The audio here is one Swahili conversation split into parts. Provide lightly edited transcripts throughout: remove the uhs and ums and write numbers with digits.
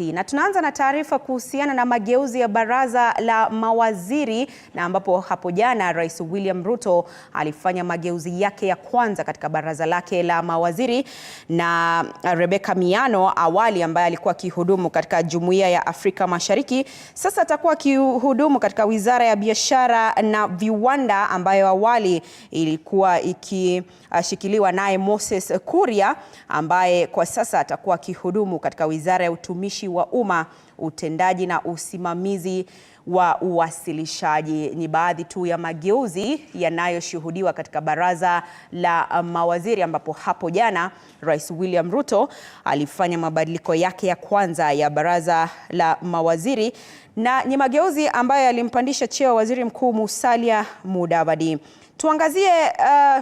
Na tunaanza na taarifa kuhusiana na mageuzi ya baraza la mawaziri, na ambapo hapo jana Rais William Ruto alifanya mageuzi yake ya kwanza katika baraza lake la mawaziri, na Rebecca Miano awali ambaye alikuwa akihudumu katika Jumuiya ya Afrika Mashariki sasa atakuwa akihudumu katika Wizara ya Biashara na Viwanda ambayo awali ilikuwa ikishikiliwa naye Moses Kuria ambaye kwa sasa atakuwa akihudumu katika Wizara ya Utumishi wa Umma, Utendaji na Usimamizi wa Uwasilishaji. Ni baadhi tu ya mageuzi yanayoshuhudiwa katika baraza la mawaziri, ambapo hapo jana Rais William Ruto alifanya mabadiliko yake ya kwanza ya baraza la mawaziri, na ni mageuzi ambayo yalimpandisha cheo Waziri Mkuu Musalia Mudavadi. Tuangazie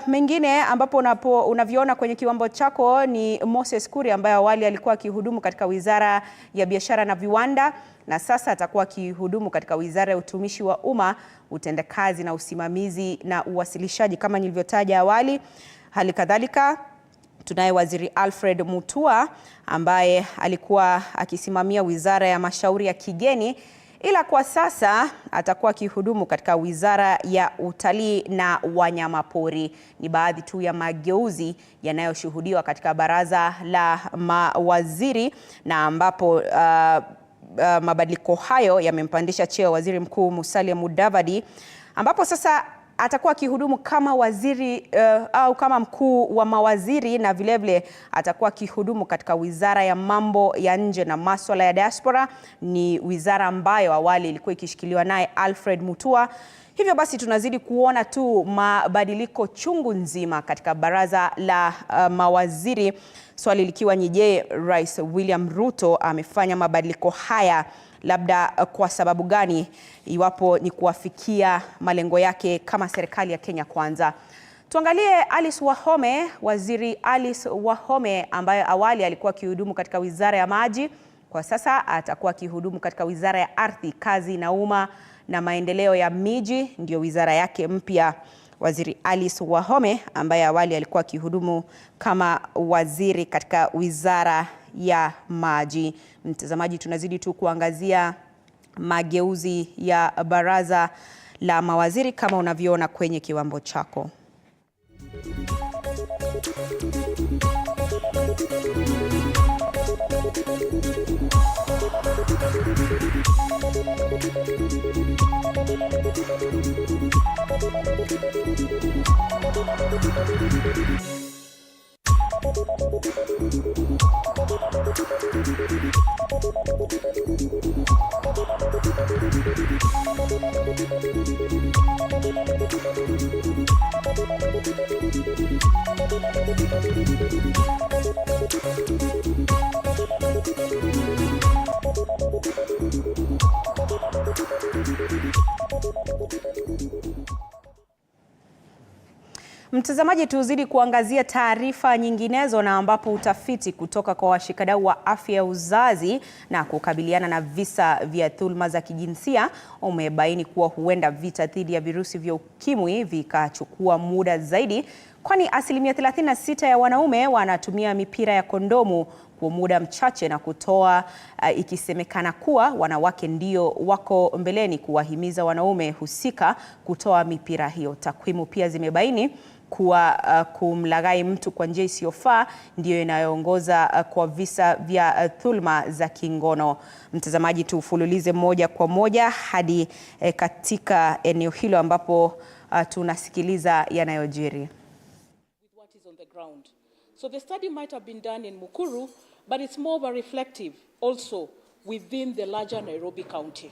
mengine ambapo unaviona kwenye kiwambo chako ni Moses Kuria ambaye awali alikuwa akihudumu katika Wizara ya Biashara na Viwanda, na sasa atakuwa akihudumu katika Wizara ya Utumishi wa Umma, Utendakazi na Usimamizi na Uwasilishaji kama nilivyotaja awali. Hali kadhalika tunaye Waziri Alfred Mutua ambaye alikuwa akisimamia Wizara ya Mashauri ya Kigeni, ila kwa sasa atakuwa akihudumu katika Wizara ya Utalii na Wanyamapori. Ni baadhi tu ya mageuzi yanayoshuhudiwa katika baraza la mawaziri, na ambapo mabadiliko hayo yamempandisha cheo Waziri Mkuu Musalia Mudavadi, ambapo sasa atakuwa akihudumu kama waziri au kama mkuu wa mawaziri, na vilevile atakuwa akihudumu katika Wizara ya Mambo ya Nje na Maswala ya Diaspora. Ni wizara ambayo awali ilikuwa ikishikiliwa naye Alfred Mutua. Hivyo basi tunazidi kuona tu mabadiliko chungu nzima katika baraza la mawaziri. Swali likiwa ni je, Rais William Ruto amefanya mabadiliko haya labda kwa sababu gani, iwapo ni kuwafikia malengo yake kama serikali ya Kenya Kwanza? Tuangalie Alice Wahome. Waziri Alice Wahome ambaye awali alikuwa akihudumu katika Wizara ya Maji, kwa sasa atakuwa akihudumu katika Wizara ya Ardhi, Kazi na Umma na Maendeleo ya Miji, ndio wizara yake mpya. Waziri Alice Wahome ambaye awali alikuwa akihudumu kama waziri katika Wizara ya Maji. Mtazamaji, tunazidi tu kuangazia mageuzi ya baraza la mawaziri kama unavyoona kwenye kiwambo chako. Mtazamaji, tuzidi kuangazia taarifa nyinginezo, na ambapo utafiti kutoka kwa washikadau wa afya ya uzazi na kukabiliana na visa vya dhulma za kijinsia umebaini kuwa huenda vita dhidi ya virusi vya ukimwi vikachukua muda zaidi, kwani 36% ya wanaume wanatumia mipira ya kondomu kwa muda mchache, na kutoa ikisemekana kuwa wanawake ndio wako mbeleni kuwahimiza wanaume husika kutoa mipira hiyo. Takwimu pia zimebaini kuwa kumlaghai mtu kwa njia isiyofaa ndio inayoongoza kwa visa vya dhulma za kingono. Mtazamaji, tufululize moja kwa moja hadi katika eneo hilo ambapo tunasikiliza yanayojiri. What is on the ground. So the study might have been done in Mukuru, but it's more of a reflective also within the larger Nairobi County.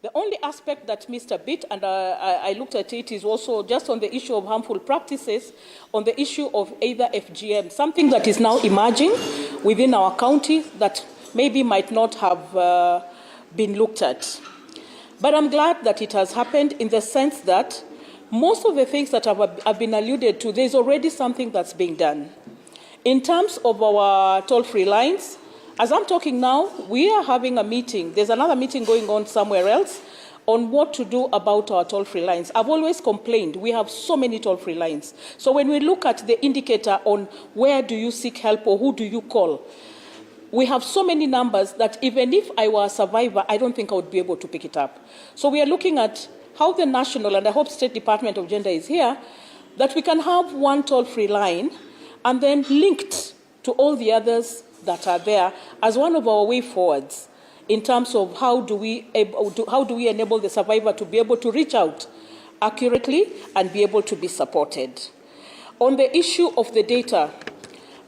The only aspect that Mr. Bit, and I looked at it, is also just on the issue of harmful practices, on the issue of either FGM, something that is now emerging within our county that maybe might not have been looked at. But I'm glad that it has happened, in the sense that most of the things that have been alluded to, there's already something that's being done. In terms of our toll-free lines, as I'm talking now, we are having a meeting. There's another meeting going on somewhere else on what to do about our toll-free lines. I've always complained we have so many toll-free lines. So when we look at the indicator on where do you seek help or who do you call, we have so many numbers that even if I were a survivor, I don't think I would be able to pick it up. So we are looking at how the national, and I hope State Department of Gender is here, that we can have one toll-free line and then linked to all the others that are there as one of our way forwards in terms of how do we enable the survivor to be able to reach out accurately and be able to be supported. On the issue of the data,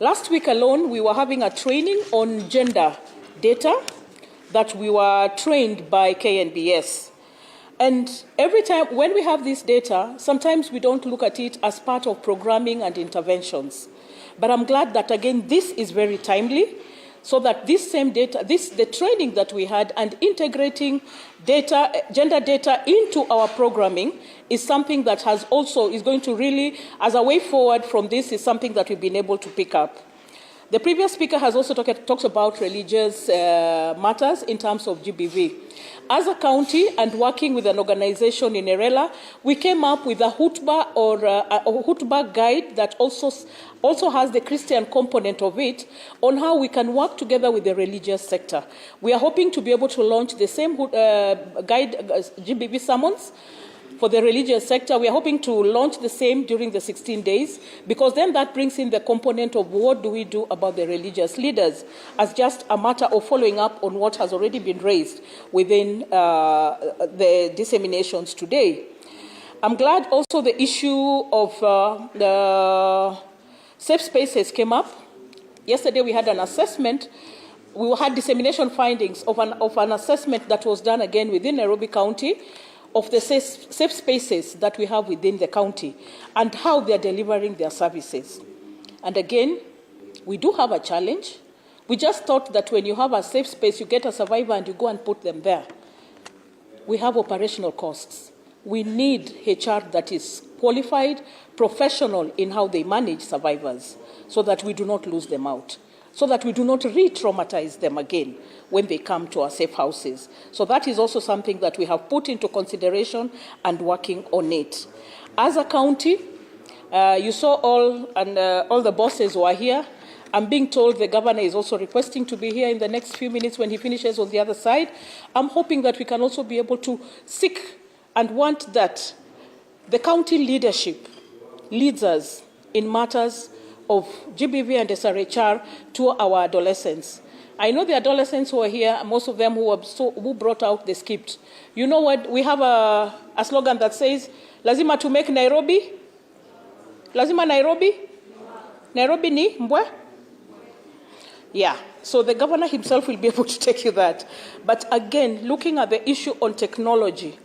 last week alone we were having a training on gender data that we were trained by KNBS. And every time when we have this data, sometimes we don't look at it as part of programming and interventions. But I'm glad that, again, this is very timely, so that this same data, the training that we had and integrating data, gender data into our programming is something that is going to really, as a way forward from this, is something that we've been able to pick up. The previous speaker has also talked about religious matters in terms of GBV. As a county and working with an organization in Erela, we came up with a hutba or a hutba guide that also has the Christian component of it on how we can work together with the religious sector. We are hoping to be able to launch the same guide, GBV sermons, for the religious sector. We are hoping to launch the same during the 16 days, because then that brings in the component of what do we do about the religious leaders as just a matter of following up on what has already been raised within the disseminations today. I'm glad also the issue of the safe spaces came up. Yesterday we had an assessment. We had dissemination findings of an assessment that was done again within Nairobi County of the safe spaces that we have within the county and how they're delivering their services. And again, we do have a challenge. We just thought that when you have a safe space, you get a survivor and you go and put them there. We have operational costs. We need HR that is qualified, professional in how they manage survivors, so that we do not lose them out, so that we do not re-traumatize them again when they come to our safe houses. So that is also something that we have put into consideration and working on it. As a county, you saw all the bosses were here. I'm being told the governor is also requesting to be here in the next few minutes when he finishes on the other side. I'm hoping that we can also be able to seek and want that the county leadership leads us in matters of GBV and SRHR to our adolescents. I know the adolescents who are here, most of them who brought out the script. You know what? We have a slogan that says, lazima to make Nairobi. Lazima Nairobi? Nairobi ni mbwe? Yeah, so the governor himself will be able to take you that. But again, looking at the issue on technology,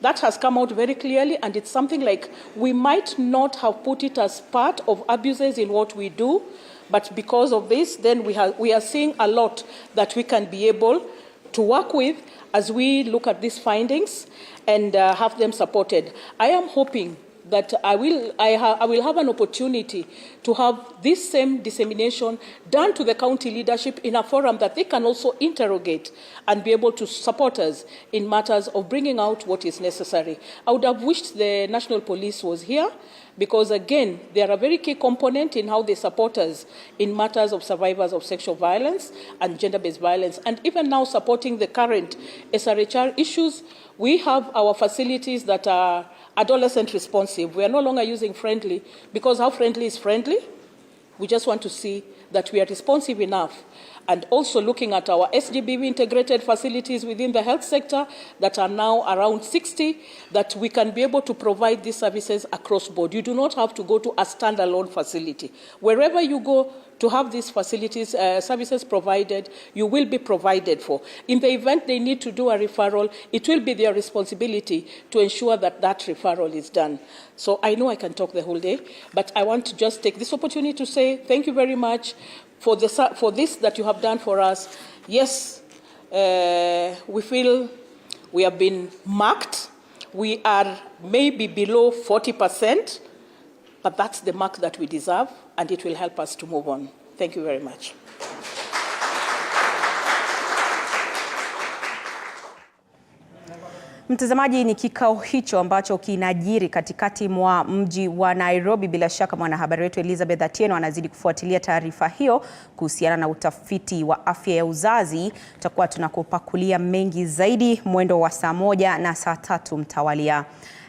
that has come out very clearly, and it's something like we might not have put it as part of abuses in what we do, but because of this, then we are seeing a lot that we can be able to work with as we look at these findings and have them supported. I am hoping that I will have an opportunity to have this same dissemination done to the county leadership in a forum that they can also interrogate and be able to support us in matters of bringing out what is necessary. I would have wished the National Police was here, because again, they are a very key component in how they support us in matters of survivors of sexual violence and gender-based violence, and even now supporting the current SRHR issues. We have our facilities that are adolescent responsive. We are no longer using friendly, because how friendly is friendly? We just want to see that we are responsive enough. And also looking at our SGBV integrated facilities within the health sector that are now around 60, that we can be able to provide these services across board. You do not have to go to a standalone facility. Wherever you go to have these facilities, services provided, you will be provided for. In the event they need to do a referral, it will be their responsibility to ensure that that referral is done. So I know I can talk the whole day, but I want to just take this opportunity to say thank you very much for this that you have done for us. Yes, we feel we have been marked. We are maybe below 40%, but that's the mark that we deserve, and it will help us to move on. Thank you very much. Mtazamaji, ni kikao hicho ambacho kinajiri katikati mwa mji wa Nairobi. Bila shaka mwanahabari wetu Elizabeth Atieno anazidi kufuatilia taarifa hiyo kuhusiana na utafiti wa afya ya uzazi. Tutakuwa tunakupakulia mengi zaidi mwendo wa saa 1 na saa 3 mtawalia.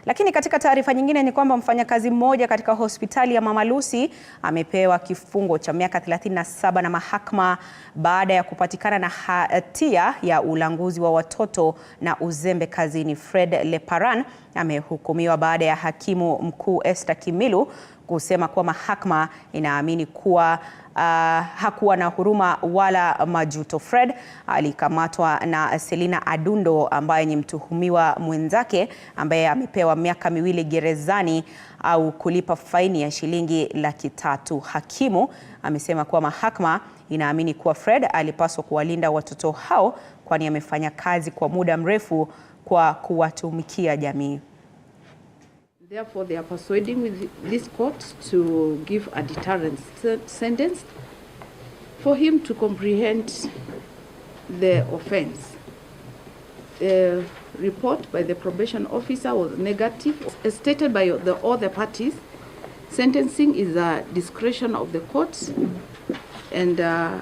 Lakini katika taarifa nyingine ni kwamba mfanyakazi mmoja katika hospitali ya Mama Lucy amepewa kifungo cha miaka 37 na mahakama baada ya kupatikana na hatia ya ulanguzi wa watoto na uzembe kazini. Fred Leparan amehukumiwa baada ya hakimu mkuu Esther Kimilu kusema kuwa mahakama inaamini kuwa hakuwa na huruma wala majuto. Fred alikamatwa na Selina Adundo ambaye ni mtuhumiwa mwenzake ambaye amepewa miaka 2 gerezani au kulipa faini ya shilingi 300,000. Hakimu amesema kuwa mahakama inaamini kuwa Fred alipaswa kuwalinda watoto hao kwani amefanya kazi kwa muda mrefu kwa kuwatumikia jamii. Therefore, they are persuading with this court to give a deterrent sentence for him to comprehend the offense. The report by the probation officer was negative. As stated by all the parties, sentencing is a discretion of the courts, and I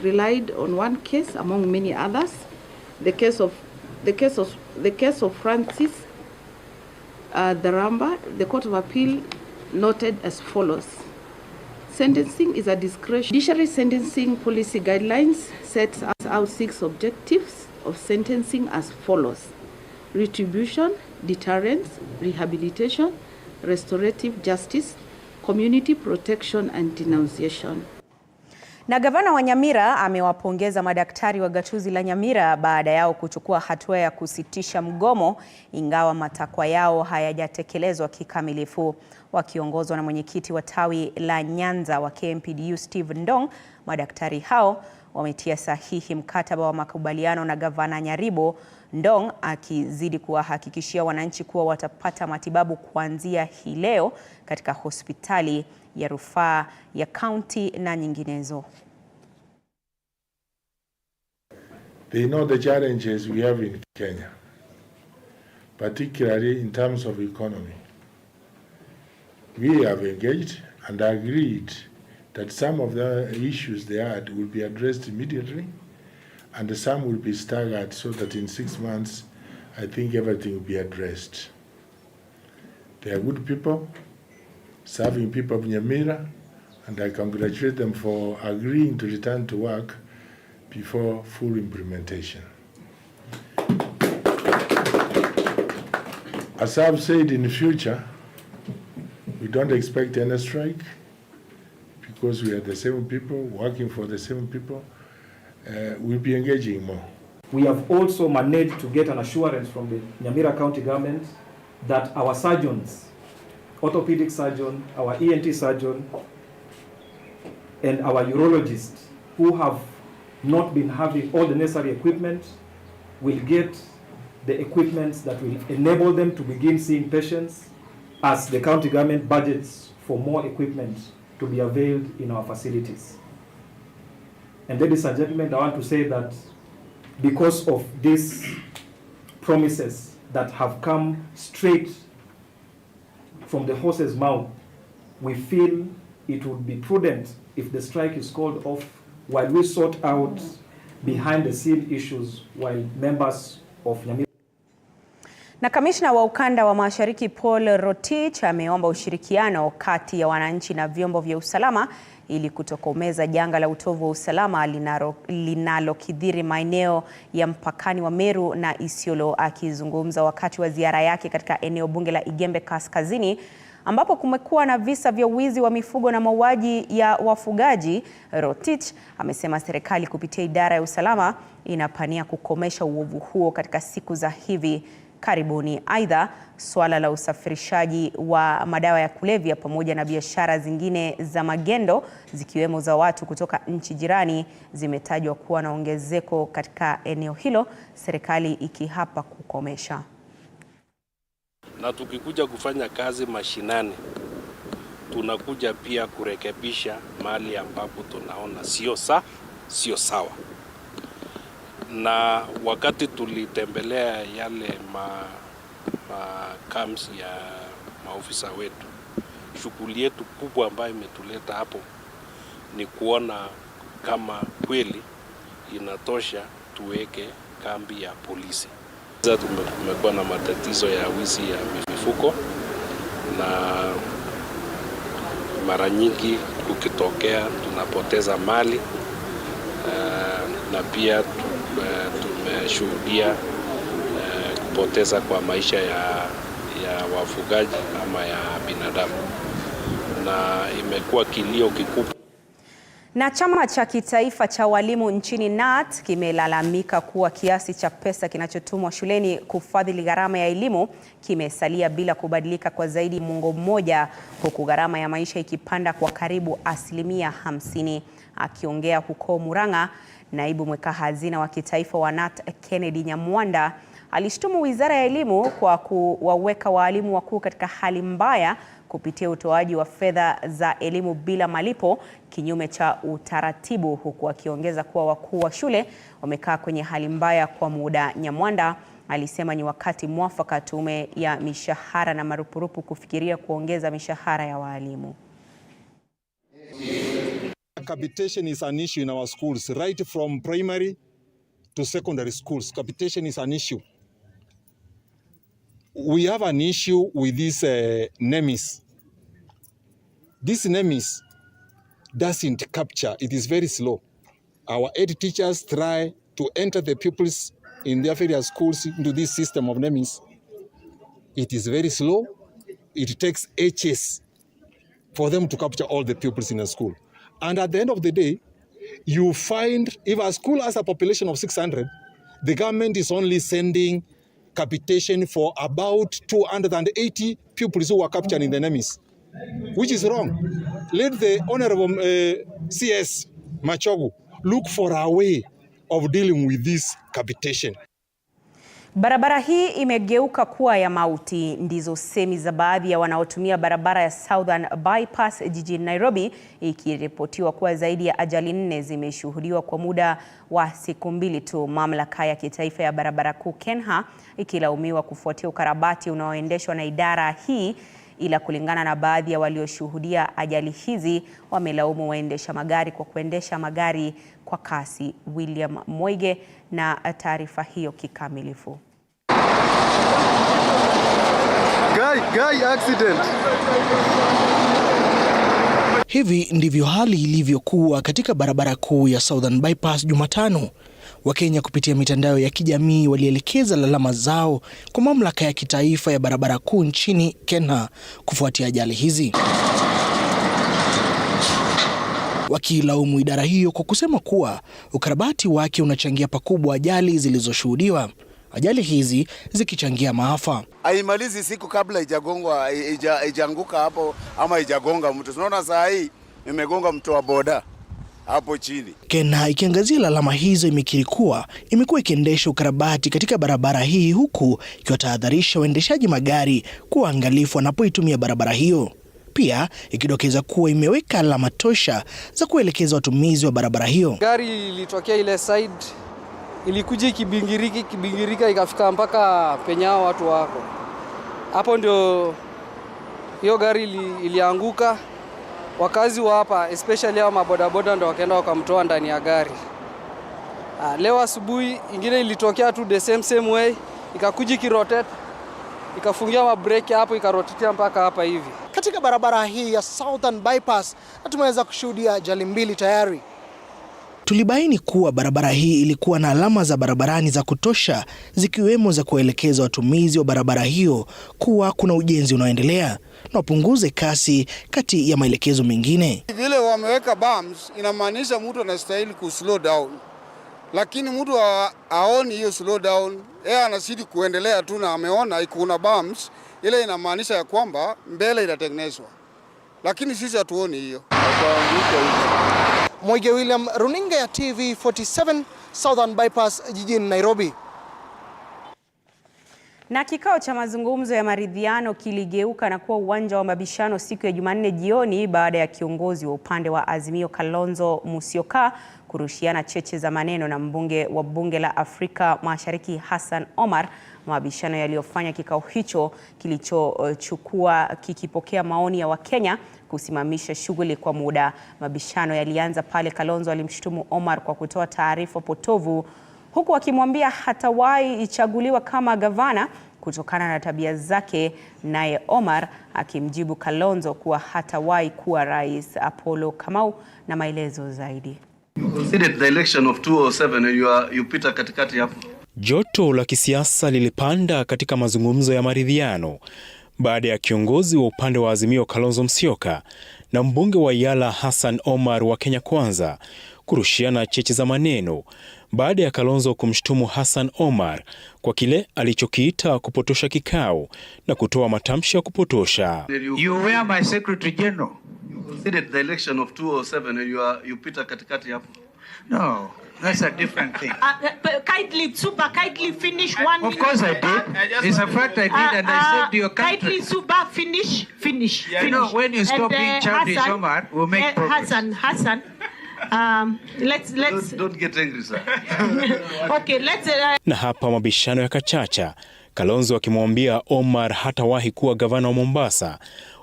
relied on one case among many others, the case of Francis Daramba. The Court of Appeal noted as follows: sentencing is a discretion. Judiciary sentencing policy guidelines sets out 6 objectives of sentencing as follows: retribution, deterrence, rehabilitation, restorative justice, community protection and denunciation. Na gavana wa Nyamira amewapongeza madaktari wa gatuzi la Nyamira baada yao kuchukua hatua ya kusitisha mgomo ingawa matakwa yao hayajatekelezwa kikamilifu. Wakiongozwa na mwenyekiti wa tawi la Nyanza wa KMPDU Steve Ndong, madaktari hao wametia sahihi mkataba wa makubaliano na gavana Nyaribo, Ndong akizidi kuwahakikishia wananchi kuwa watapata matibabu kuanzia hii leo katika hospitali ya rufaa ya kaunti na nyinginezo. They know the challenges we have in Kenya, particularly in terms of economy. We have engaged and agreed that some of the issues they had will be addressed immediately and some will be staggered so that in 6 months I think everything will be addressed. They are good people, serving people of Nyamira, and I congratulate them for agreeing to return to work before full implementation. As I've said, in the future, we don't expect any strike because we are the same people, working for the same people. We'll be engaging more. We have also managed to get an assurance from the Nyamira County government that our surgeons, orthopedic surgeon, our ENT surgeon, and our urologists who have not been having all the necessary equipment will get the equipment that will enable them to begin seeing patients as the county government budgets for more equipment to be availed in our facilities. And ladies and gentlemen, I want to say that because of these promises that have come straight from the horse's mouth, we feel it would be prudent if the strike is called off while we sort out behind the scene issues while members of Nyamira. Na kamishna wa ukanda wa Mashariki Paul Rotich ameomba ushirikiano kati ya wananchi na vyombo vya usalama ili kutokomeza janga la utovu wa usalama linalokithiri maeneo ya mpakani wa Meru na Isiolo. Akizungumza wakati wa ziara yake katika eneo bunge la Igembe Kaskazini ambapo kumekuwa na visa vya wizi wa mifugo na mauaji ya wafugaji, Rotich amesema serikali kupitia idara ya usalama inapania kukomesha uovu huo katika siku za hivi karibuni. Aidha, swala la usafirishaji wa madawa ya kulevya pamoja na biashara zingine za magendo zikiwemo za watu kutoka nchi jirani zimetajwa kuwa na ongezeko katika eneo hilo, serikali ikihapa kukomesha. Na tukikuja kufanya kazi mashinani, tunakuja pia kurekebisha mahali ambapo tunaona sio sawa. Na wakati tulitembelea yale camps ya maofisa wetu, shughuli yetu kubwa ambayo imetuleta hapo ni kuona kama kweli inatosha tuweke kambi ya polisi. Tumekuwa na matatizo ya wizi ya mifuko, na mara nyingi kukitokea tunapoteza mali, na pia tumeshuhudia kupoteza kwa maisha ya wafugaji ama ya binadamu, na imekuwa kilio kikubwa. Na chama cha kitaifa cha walimu nchini KNUT kimelalamika kuwa kiasi cha pesa kinachotumwa shuleni kufadhili gharama ya elimu kimesalia bila kubadilika kwa zaidi muongo mmoja, huku gharama ya maisha ikipanda kwa karibu 50%. Akiongea huko Murang'a, naibu mweka hazina wa kitaifa wa KNUT Kennedy Nyamwanda alishtumu Wizara ya Elimu kwa kuwaweka walimu wakuu katika hali mbaya kupitia utoaji wa fedha za elimu bila malipo kinyume cha utaratibu, huku akiongeza kuwa wakuu wa shule wamekaa kwenye hali mbaya kwa muda. Nyamwanda alisema ni wakati mwafaka tume ya mishahara na marupurupu kufikiria kuongeza mishahara ya walimu. Capitation is an issue in our schools, right from primary to secondary schools. Capitation is an issue. We have an issue with this NEMIS. This NEMIS doesn't capture, it is very slow. Our ed teachers try to enter the pupils in their various schools into this system of NEMIS. It is very slow. It takes ages for them to capture all the pupils in a school. And at the end of the day, you find if a school has a population of 600, the government is only sending capitation for about 280 pupils who are captured in the NEMIS, which is wrong. Let the Honorable CS Machogu look for a way of dealing with this capitation. Barabara hii imegeuka kuwa ya mauti, ndizo semi za baadhi ya wanaotumia barabara ya Southern Bypass jijini Nairobi, ikiripotiwa kuwa zaidi ya ajali 4 zimeshuhudiwa kwa muda wa siku 2 tu. Mamlaka ya kitaifa ya barabara kuu KENHA ikilaumiwa kufuatia ukarabati unaoendeshwa na idara hii, ila kulingana na baadhi ya walioshuhudia ajali hizi wamelaumu waendesha magari kwa kuendesha magari kwa kasi. William Moige na taarifa hiyo kikamilifu. Guy accident. Hivi ndivyo hali ilivyokuwa katika barabara kuu ya Southern Bypass Jumatano. Wakenya kupitia mitandao ya kijamii walielekeza lalama zao kwa mamlaka ya kitaifa ya barabara kuu nchini KENHA kufuatia ajali hizi, wakilaumu idara hiyo kwa kusema kuwa ukarabati wake unachangia pakubwa ajali zilizoshuhudiwa, ajali hizi zikichangia maafa. Haimalizi siku kabla ijagongwa ijanguka hapo ama ijagonga mtu. Tunaona saa hii imegonga mtu wa boda hapo chini. KENHA ikiangazia lalama hizo imekiri kuwa imekuwa ikiendesha ukarabati katika barabara hii, huku ikiwatahadharisha waendeshaji magari kuwa angalifu wanapoitumia barabara hiyo. Pia ikidokeza kuwa imeweka alama tosha za kuelekeza watumizi wa barabara hiyo. Gari ilitokea ile side, ilikuja ikibingirika ikafika mpaka penyao watu wako. Hapo ndio hiyo gari ilianguka. Wakazi wa hapa especially hao mabodaboda ndio wakaenda wakamtoa ndani ya gari. Leo asubuhi ingine ilitokea tu the same way, ikakuja kirotate, ikafungia mabreki hapo, ikarotatea mpaka hapa hivi. Katika barabara hii ya Southern Bypass tumeweza kushuhudia ajali 2 tayari. Tulibaini kuwa barabara hii ilikuwa na alama za barabarani za kutosha, zikiwemo za kuelekeza watumizi wa barabara hiyo kuwa kuna ujenzi unaoendelea na wapunguze kasi kati ya maelekezo mengine. Vile wameweka bumps inamaanisha mtu anastahili ku slow down. Lakini mtu haoni hiyo slow down, yeye anazidi kuendelea tu na ameona kuna bumps, ile inamaanisha ya kwamba mbele inatengenezwa. Lakini sisi hatuoni hiyo. Moige William, runinga ya TV47 Southern Bypass jijini Nairobi. Na kikao cha mazungumzo ya maridhiano kiligeuka na kuwa uwanja wa mabishano siku ya Jumanne jioni baada ya kiongozi wa upande wa Azimio Kalonzo Musyoka kurushiana cheche za maneno na mbunge wa bunge la Afrika Mashariki Hassan Omar, mabishano yaliyofanya kikao hicho kilichochukua kikipokea maoni ya Wakenya kusimamisha shughuli kwa muda. Mabishano yalianza pale Kalonzo alimshutumu Omar kwa kutoa taarifa potovu, huku akimwambia hatawahi ichaguliwa kama gavana kutokana na tabia zake, naye Omar akimjibu Kalonzo kuwa hatawahi kuwa rais. Apollo Kamau na maelezo zaidi. The election of 2007 and you pita katikati hapo. Joto la kisiasa lilipanda katika mazungumzo ya maridhiano baada ya kiongozi wa upande wa Azimio Kalonzo Musyoka na mbunge wa Yala Hassan Omar wa Kenya Kwanza kurushiana cheche za maneno baada ya Kalonzo kumshtumu Hassan Omar kwa kile alichokiita kupotosha kikao na kutoa matamshi ya kupotosha. You were my secretary general. The election of 2007 and you pita katikati hapo. No, that's a different thing. Kindly finish 1 minute. Of course I did. It's a fact I did, and I said to your country. Kindly Suba, finish. You know, when you stop being childish, Omar, we'll make progress. Hassan, let's don't get angry, sir. Okay, let's Na hapa mabishano ya kachacha, Kalonzo akimwambia Omar hatawahi kuwa gavana wa Mombasa,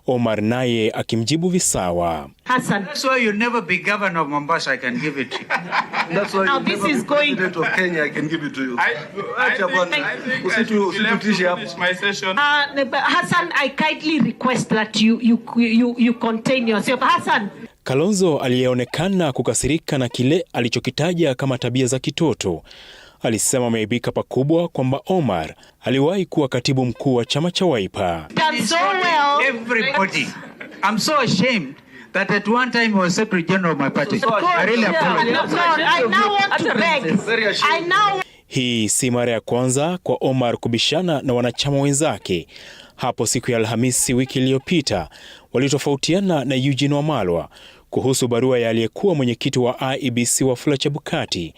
Omar naye akimjibu visawa. Hassan, that's why you'll never be governor of Mombasa. I can give it to you. That's why now this is going president of Kenya. I can give it to you. My session. Hassan, I kindly request that you contain yourself. Hassan. Kalonzo aliyeonekana kukasirika na kile alichokitaja kama tabia za kitoto, alisema ameibika pakubwa kwamba Omar aliwahi kuwa katibu mkuu wa chama cha Wiper. So well. Everybody. I'm so ashamed that at one time he was secretary general of my party. I really apologize. I now want to beg. Hii si mara ya kwanza kwa Omar kubishana na wanachama wenzake. Hapo siku ya Alhamisi wiki iliyopita walitofautiana na Eugene Wamalwa kuhusu barua ya aliyekuwa mwenyekiti wa IEBC Wafula Chebukati,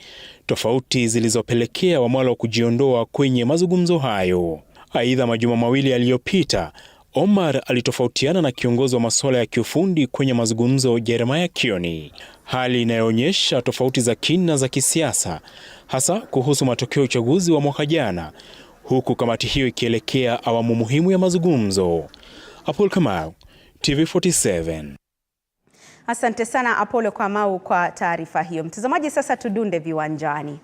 tofauti zilizopelekea Wamalwa kujiondoa kwenye mazungumzo hayo. Aidha, majuma mawili yaliyopita Omar alitofautiana na kiongozi wa maswala ya kiufundi kwenye mazungumzo Jeremiah Kioni, hali inayoonyesha tofauti za kina za kisiasa, hasa kuhusu matokeo ya uchaguzi wa mwaka jana, huku kamati hiyo ikielekea awamu muhimu ya mazungumzo. Apollo Kamau, TV47. Asante sana Apollo Kamau kwa taarifa hiyo. Mtazamaji, sasa tudunde viwanjani.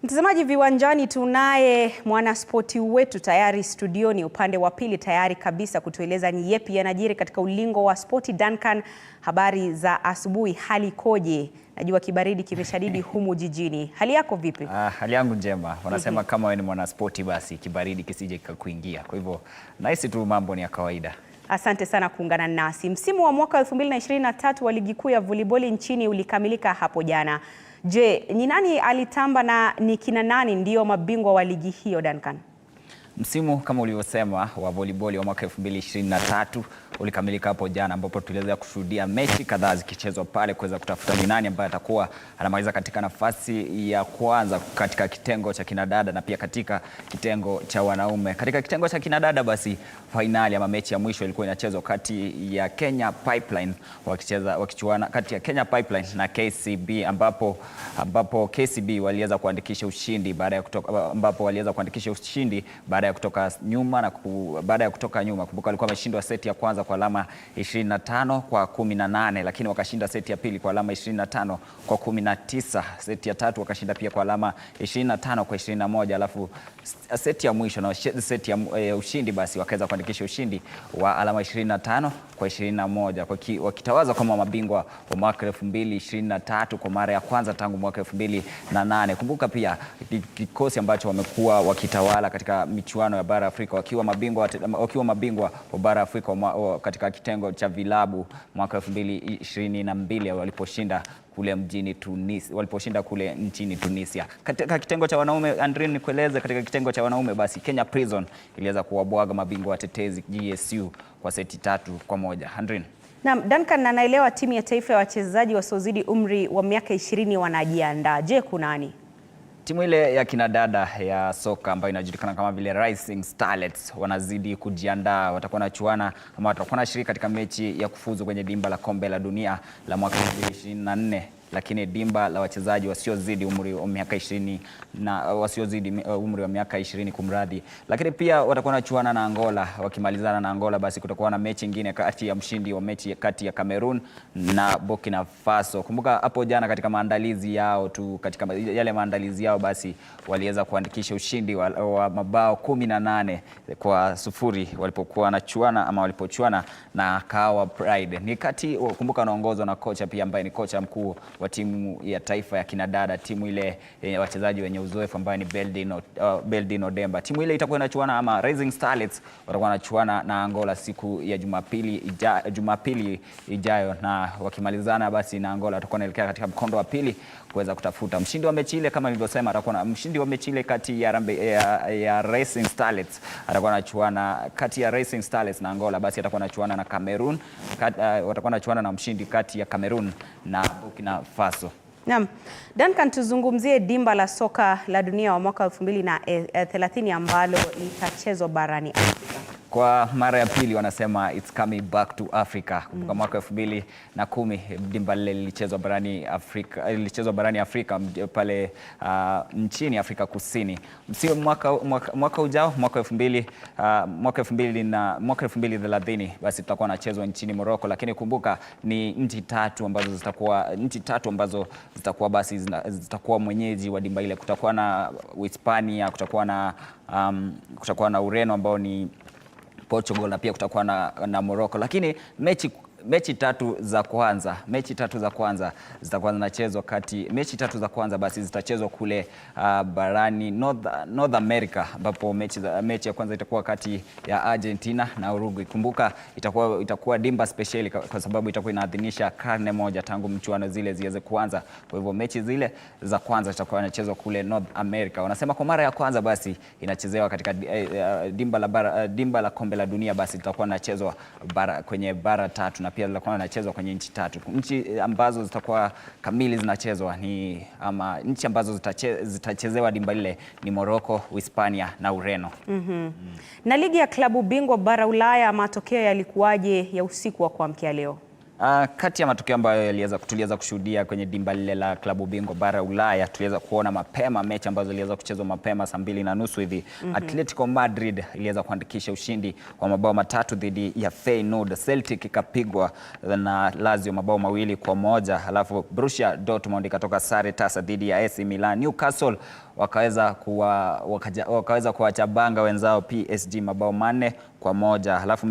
Mtazamaji, viwanjani tunaye mwanaspoti wetu tayari studioni, upande wa pili tayari kabisa kutueleza ni yepi yanajiri katika ulingo wa spoti. Duncan, habari za asubuhi, hali ikoje? Najua kibaridi kimeshadidi humu jijini. Hali yako vipi? Hali yangu njema. Wanasema kama wewe ni mwanaspoti basi kibaridi kisije kukuingia. Kwa hivyo nahisi tu mambo ni ya kawaida. Asante sana kuungana nasi. Msimu wa mwaka 2023 wa ligi kuu ya volleyball nchini ulikamilika hapo jana. Je, ni nani alitamba na ni kina nani ndio mabingwa wa ligi hiyo, Duncan? Msimu kama ulivyosema wa volleyball wa mwaka 2023 ulikamilika hapo jana, ambapo tuliweza kushuhudia mechi kadhaa zikichezwa pale kuweza kutafuta ni nani ambaye atakuwa anamaliza katika nafasi ya kwanza katika kitengo cha kinadada na pia katika kitengo cha wanaume. Katika kitengo cha kinadada basi finali ama mechi ya mwisho ilikuwa inachezwa kati ya Kenya Pipeline wakichuana kati ya Kenya Pipeline na KCB, ambapo KCB waliweza kuandikisha ushindi baada ya kutoka nyuma Kumbuka walikuwa wameshindwa seti ya kwanza kwa alama 25-18, lakini wakashinda seti ya pili kwa alama 25-19. Seti ya tatu wakashinda pia kwa alama 25-21, alafu seti ya mwisho na seti ya ushindi basi wakaweza kuandikisha ushindi wa alama 25-21, wakitawaza kama mabingwa wa mwaka 2023 kwa mara ya kwanza tangu mwaka 2008. Kumbuka pia kikosi ambacho wamekuwa wakitawala katika michuano ya bara Afrika wakiwa mabingwa wa bara Afrika katika kitengo cha vilabu mwaka 2022 waliposhinda kule nchini Tunisia. Katika kitengo cha wanaume, Andrin, nikueleze katika kitengo cha wanaume basi Kenya Prison iliweza kuwabwaga mabingwa watetezi GSU kwa seti 3-1. Andrin. Naam, Duncan, anaelewa timu ya taifa ya wachezaji wasiozidi umri wa miaka 20 wanajiandaa. Je, kunani? Timu ile ya kinadada ya soka ambayo inajulikana kama vile Rising Starlets wanazidi kujiandaa. Watakuwa wanachuana ama watakuwa wanashiriki katika mechi ya kufuzu kwenye dimba la kombe la dunia la mwaka 2024. Lakini dimba la wachezaji wasiozidi umri wa miaka 20 na wasiozidi umri wa miaka 20 kumradhi. Lakini pia watakuwa wanachuana na Angola. Wakimalizana na Angola basi kutakuwa na mechi nyingine kati ya mshindi wa mechi kati ya Cameroon na Burkina Faso. Kumbuka hapo jana katika maandalizi yao katika yale maandalizi yao basi waliweza kuandikisha ushindi wa mabao 18-0 walipokuwa walipochuana na Kawa Pride. Ni kumbuka wanaongozwa na kocha pia ambaye ni kocha mkuu wa timu ya taifa ya kinadada, timu ile wachezaji wenye uzoefu ambaye ni Beldin Odemba. Timu ile itakuwa inachuana ama Rising Starlets watakuwa wanachuana na Angola siku ya Jumapili ijayo, na wakimalizana basi na Angola watakuwa wanaelekea katika mkondo wa pili kuweza kutafuta mshindi wa mechi ile. Kama nilivyosema, atakuwa na mshindi wa mechi ile kati ya Rising Starlets atakuwa anachuana kati ya Rising Starlets na Angola, basi atakuwa anachuana na Cameroon, watakuwa anachuana na mshindi kati ya Cameroon na Burkina Faso. Naam. Duncan, tuzungumzie dimba la soka la dunia wa mwaka 2030 ambalo litachezwa barani Afrika. Kwa mara ya pili wanasema it's coming back to Africa. Kwa mwaka 2010 dimba lile lilichezwa barani Afrika pale nchini Afrika Kusini. Mwaka ujao mwaka 2030 basi tutakuwa nachezwa nchini Morocco, lakini kumbuka ni nchi tatu ambazo zitakuwa mwenyeji wa dimba ile. Kutakuwa na Hispania, kutakuwa na Ureno ambao ni Portugal, na pia kutakuwa na Morocco. Lakini mechi tatu za kwanza zitakuwa zinachezwa mechi za kwanza basi zitachezwa kule barani North America, ambapo mechi ya kwanza itakuwa kati ya Argentina na Uruguay. Kumbuka itakuwa dimba special kwa sababu itakuwa inaadhimisha karne moja tangu mchuano zile ziweze kuanza. Kwa hivyo mechi zile za kwanza zitakuwa zinachezwa kule North America. Wanasema kwa mara ya kwanza basi inachezewa katika dimba la kombe la dunia, basi itakuwa inachezwa kwenye bara tatu, na pia zitakuwa zinachezwa kwenye nchi tatu. Nchi ambazo zitakuwa kamili zinachezwa nchi ambazo zitachezewa dimba lile ni Morocco, Hispania na Ureno. Na ligi ya klabu bingwa bara Ulaya, matokeo yalikuwaje ya usiku wa kuamkia leo? Kati ya matukio ambayo tuliweza kushuhudia kwenye dimba lile la klabu bingwa bara Ulaya, tuliweza kuona mapema mechi ambazo ziliweza kuchezwa mapema saa 2:30 hivi. Atletico Madrid iliweza kuandikisha ushindi wa mabao 3 dhidi ya Feyenoord. Celtic ikapigwa na Lazio mabao 2-1. Halafu Borussia Dortmund ikatoka sare tasa dhidi ya AC Milan. Newcastle wakaweza kuwachabanga wenzao PSG mabao 4-1. Halafu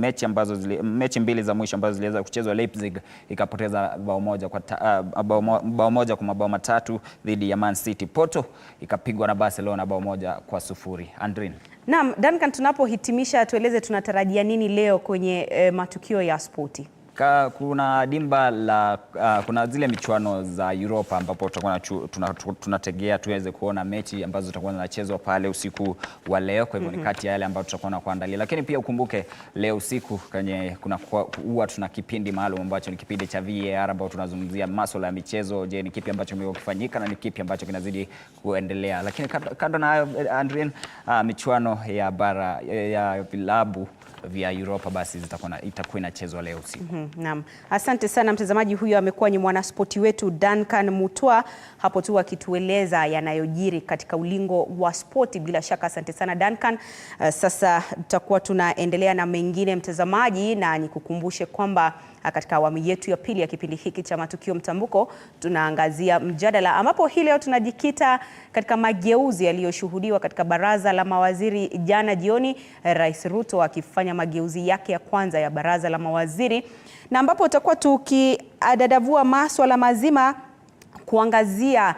mechi mbili za mwisho ambazo ziliweza kuchezwa, Leipzig ikapoteza bao moja kwa mabao 3 dhidi ya Man City. Porto ikapigwa na Barcelona bao 1-0. Andrin. Naam, Duncan, tunapohitimisha tueleze tunatarajia nini leo kwenye matukio ya spoti? Kuna kuna zile michuano za Europa ambapo tunategea tuweze kuona mechi ambazo zitakuwa zinachezwa pale usiku wa leo. Kwa hivyo ni kati ya yale ambayo tutakuwa na kuandalia. Lakini pia ukumbuke leo usiku huwa tuna kipindi maalum ambacho ni kipindi cha VAR ambao tunazungumzia maswala ya michezo. Je, ni kipi ambacho kimefanyika na ni kipi ambacho kinazidi kuendelea? Lakini kando na hayo, Andrian, michuano ya vilabu vya Europa basi itakuwa inachezwa leo usiku. Naam. Asante sana mtazamaji, huyo amekuwa ni mwanaspoti wetu Duncan Mutua hapo tu akitueleza yanayojiri katika ulingo wa spoti. Bila shaka asante sana Duncan. Sasa tutakuwa tunaendelea na mengine mtazamaji, na nikukumbushe kwamba katika awamu yetu ya pili ya kipindi hiki cha Matukio Mtambuko tunaangazia mjadala, ambapo hii leo tunajikita katika mageuzi yaliyoshuhudiwa katika baraza la mawaziri jana jioni, Rais Ruto akifanya mageuzi yake ya kwanza ya baraza la mawaziri, na ambapo tutakuwa tukidadavua maswala mazima kuangazia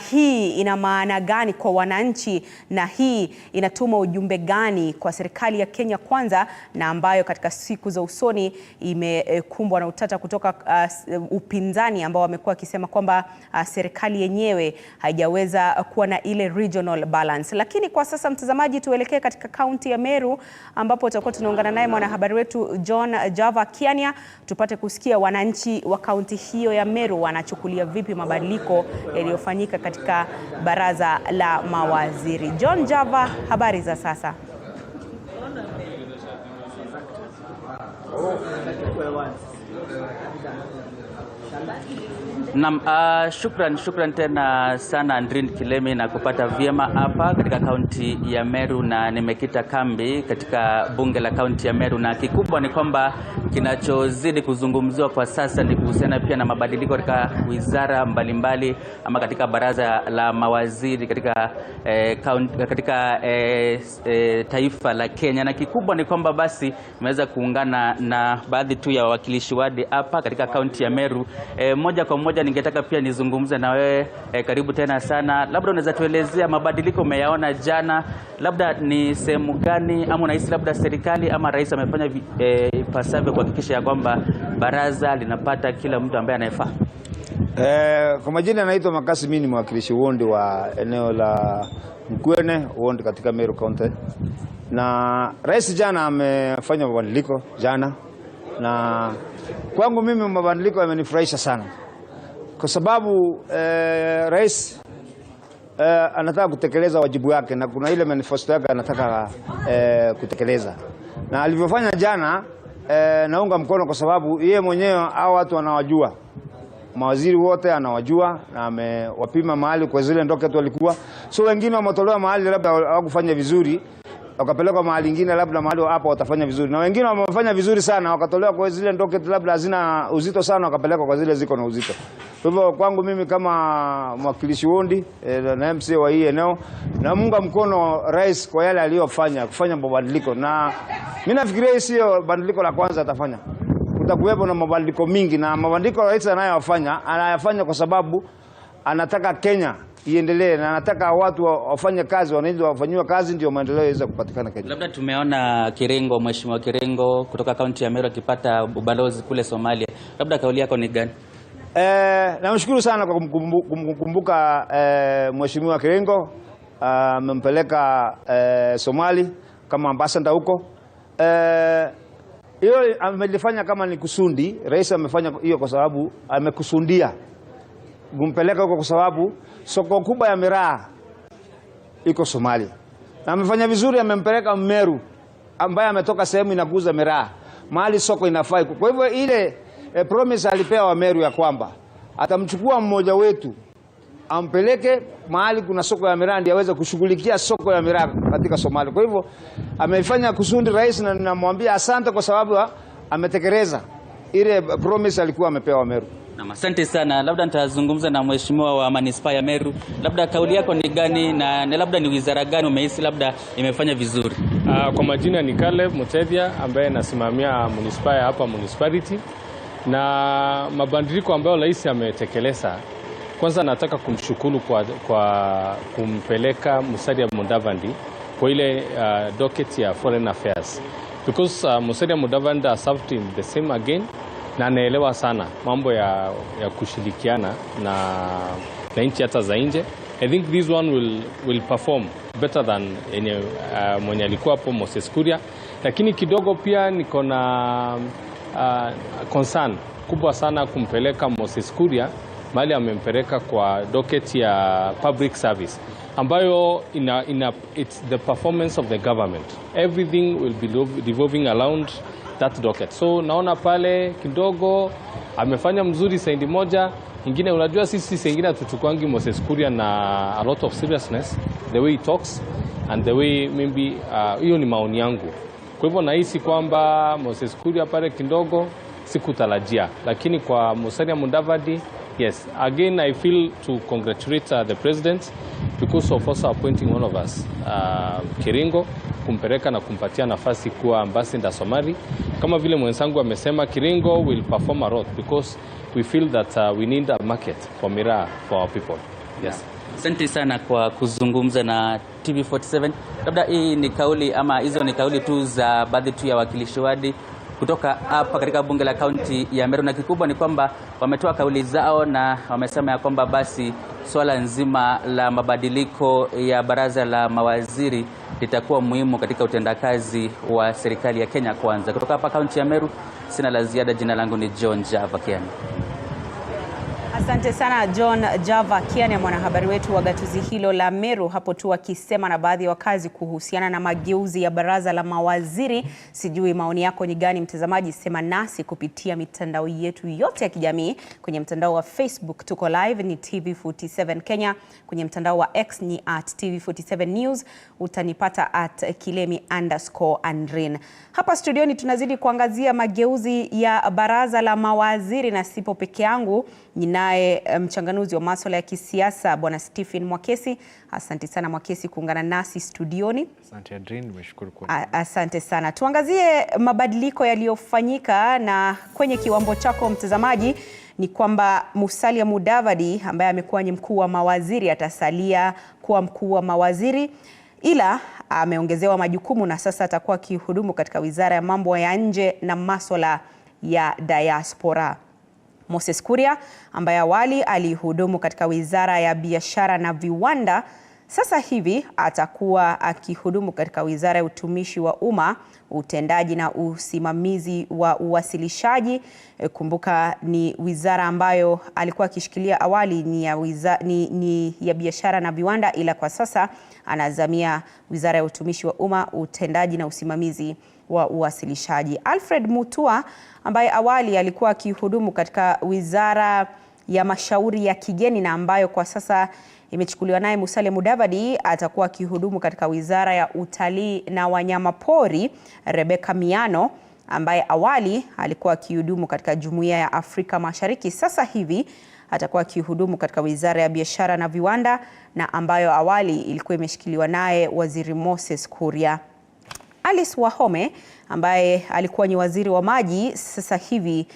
hii ina maana gani kwa wananchi, na hii inatuma ujumbe gani kwa serikali ya Kenya Kwanza, na ambayo katika siku za usoni imekumbwa na utata kutoka upinzani ambao wamekuwa wakisema kwamba serikali yenyewe haijaweza kuwa na ile regional balance. Lakini kwa sasa mtazamaji, tuelekee katika kaunti ya Meru ambapo tutakuwa tunaungana naye mwanahabari wetu John Java Kiania tupate kusikia wananchi wa kaunti hiyo ya Meru wanachukulia vipi mabadiliko mabadiliko yaliyofanyika katika baraza la mawaziri. John Java, habari za sasa. Naam, shukran tena sana Andrin Kilemi na kupata vyema hapa katika kaunti ya Meru, na nimekita kambi katika bunge la kaunti ya Meru, na kikubwa ni kwamba kinachozidi kuzungumziwa kwa sasa ni kuhusiana pia na mabadiliko katika wizara mbalimbali ama katika baraza la mawaziri katika taifa la Kenya, na kikubwa ni kwamba basi imeweza kuungana na baadhi tu ya wawakilishi wadi hapa katika kaunti ya Meru. Moja kwa moja ningetaka pia nizungumze na wewe, karibu tena sana. Labda unaweza tuelezea mabadiliko umeyaona jana, labda ni sehemu gani, ama unahisi labda serikali ama rais amefanya ipasavyo kuhakikisha ya kwamba baraza linapata kila mtu ambaye anayefaa? Kwa majina naitwa Makasi, mimi ni mwakilishi wondi wa eneo la Mkwene wondi katika Meru County. Na rais jana amefanya mabadiliko jana, na kwangu mimi mabadiliko yamenifurahisha sana kwa sababu rais anataka kutekeleza wajibu wake, na kuna ile manifesto yake anataka kutekeleza, na alivyofanya jana naunga mkono kwa sababu yeye mwenyewe hao watu anawajua, mawaziri wote anawajua, na amewapima mahali kwa zile ndoketu walikuwa. So wengine wametolewa mahali labda hawakufanya vizuri, wakapelekwa mahali nyingine labda mahali hapo watafanya vizuri, na wengine wamefanya vizuri sana wakatolewa kwa zile ndoketu labda hazina uzito sana, wakapelekwa kwa zile ziko na uzito. Kwa hivyo kwangu mimi kama mwakilishi wondi na MC wa hii eneo, na munga mkono rais kwa yale aliyofanya kufanya mabadiliko, na mimi nafikiria sio badiliko la kwanza atafanya. Kutakuwepo na mabadiliko mingi, na mabadiliko rais anayofanya kwa sababu anataka Kenya iendelee, na anataka watu wafanye kazi, wananchi wafanywe kazi, ndio maendeleo yaweza kupatikana Kenya. Labda tumeona Kirengo, mheshimiwa Kirengo kutoka kaunti ya Meru akipata ubalozi kule Somalia. Labda kauli yako ni gani? Namshukuru sana kwa kumkumbuka mheshimiwa Kirengo, amempeleka Somali kama ambassador huko. Hiyo amelifanya kama ni kusundi. Rais amefanya hiyo kwa sababu amekusundia kumpeleka huko kwa sababu soko kubwa ya miraa iko Somali. Na amefanya vizuri, amempeleka Meru ambaye ametoka sehemu inakuza miraa, mahali soko inafai. Kwa hivyo ile promise alipewa wa Meru ya kwamba atamchukua mmoja wetu ampeleke mahali kuna soko ya miraa ndio aweze kushughulikia soko ya miraa katika Somalia. Kwa hivyo amefanya kusundi rais, na ninamwambia asante kwa sababu ametekeleza ile promise alikuwa amepewa Meru. Na asante sana. Labda nitazungumza na mheshimiwa wa manispaa ya Meru. Labda kauli yako ni gani, na labda ni wizara gani umehisi labda imefanya vizuri? Kwa majina ni Caleb Mutethia ambaye nasimamia manispaa ya hapa municipality, na mabadiliko ambayo rais ametekeleza. Kwanza nataka kumshukuru kwa kumpeleka Musalia Mudavadi kwa ile docket ya foreign affairs, because Musalia Mudavadi has served in the same again, na anaelewa sana mambo ya kushirikiana na nchi hata za nje. I think this one will perform better than mwenye alikuwa hapo Moses Kuria, lakini kidogo pia niko na concern kubwa sana kumpeleka Moses Kuria mahali amempeleka kwa docket ya public service, ambayo it's the performance of the government. Everything will be revolving around that docket. So naona pale kidogo amefanya mzuri saidi moja. Ingine unajua sisi sengine tuchukwangi Moses Kuria na a lot of seriousness, the way he talks and the way maybe hiyo ni maoni yangu. Kwa hivyo nahisi kwamba Moses Kuria pale kidogo sikutarajia, lakini kwa Musalia Mudavadi, yes, again I feel to congratulate the president because of also appointing one of us, Kirengo, kumpeleka na kumpatia nafasi kuwa ambassador Somali. Kama vile mwenzangu amesema, Kirengo will perform a lot because we feel that we need a market for miraa for our people. Yes. Asante sana kwa kuzungumza na TV47. Labda hii ni kauli ama hizo ni kauli tu za baadhi tu ya wakilishi wadi kutoka hapa katika bunge la kaunti ya Meru, na kikubwa ni kwamba wametoa kauli zao na wamesema ya kwamba basi swala nzima la mabadiliko ya baraza la mawaziri litakuwa muhimu katika utendakazi wa serikali ya Kenya Kwanza. Kutoka hapa kaunti ya Meru, sina la ziada. Jina langu ni John Java. Asante sana John Java Kiane, mwanahabari wetu wa gatuzi hilo la Meru, hapo tu akisema na baadhi ya wakazi kuhusiana na mageuzi ya baraza la mawaziri. Sijui maoni yako ni gani mtazamaji? Sema nasi kupitia mitandao yetu yote ya kijamii. Kwenye mtandao wa Facebook tuko live ni TV47 Kenya, kwenye mtandao wa X ni @TV47 News, utanipata @kilemi_Andrin. Hapa studioni tunazidi kuangazia mageuzi ya baraza la mawaziri, na sipo peke yangu, ninaye mchanganuzi wa maswala ya kisiasa Bwana Stephen Mwakesi. Asante sana Mwakesi kuungana nasi studioni. Asante Adrian, nimeshukuru kwa. Asante sana. Tuangazie mabadiliko yaliyofanyika, na kwenye kiwambo chako mtazamaji ni kwamba Musalia Mudavadi ambaye amekuwa ni mkuu wa mawaziri atasalia kuwa mkuu wa mawaziri, ila ameongezewa majukumu na sasa atakuwa akihudumu katika wizara ya mambo ya nje na maswala ya diaspora. Moses Kuria ambaye awali alihudumu katika wizara ya biashara na viwanda, sasa hivi atakuwa akihudumu katika wizara ya utumishi wa umma, utendaji na usimamizi wa uwasilishaji. Kumbuka ni wizara ambayo alikuwa akishikilia awali ni ya biashara na viwanda, ila kwa sasa anazamia wizara ya utumishi wa umma, utendaji na usimamizi wa uwasilishaji. Alfred Mutua ambaye awali alikuwa akihudumu katika wizara ya mashauri ya kigeni na ambayo kwa sasa imechukuliwa naye Musalia Mudavadi, atakuwa akihudumu katika wizara ya utalii na wanyamapori. Rebecca Miano ambaye awali alikuwa akihudumu katika Jumuiya ya Afrika Mashariki, sasa hivi atakuwa akihudumu katika wizara ya biashara na viwanda, na ambayo awali ilikuwa imeshikiliwa naye Waziri Moses Kuria. Alice Wahome ambaye alikuwa ni waziri wa maji, sasa hivi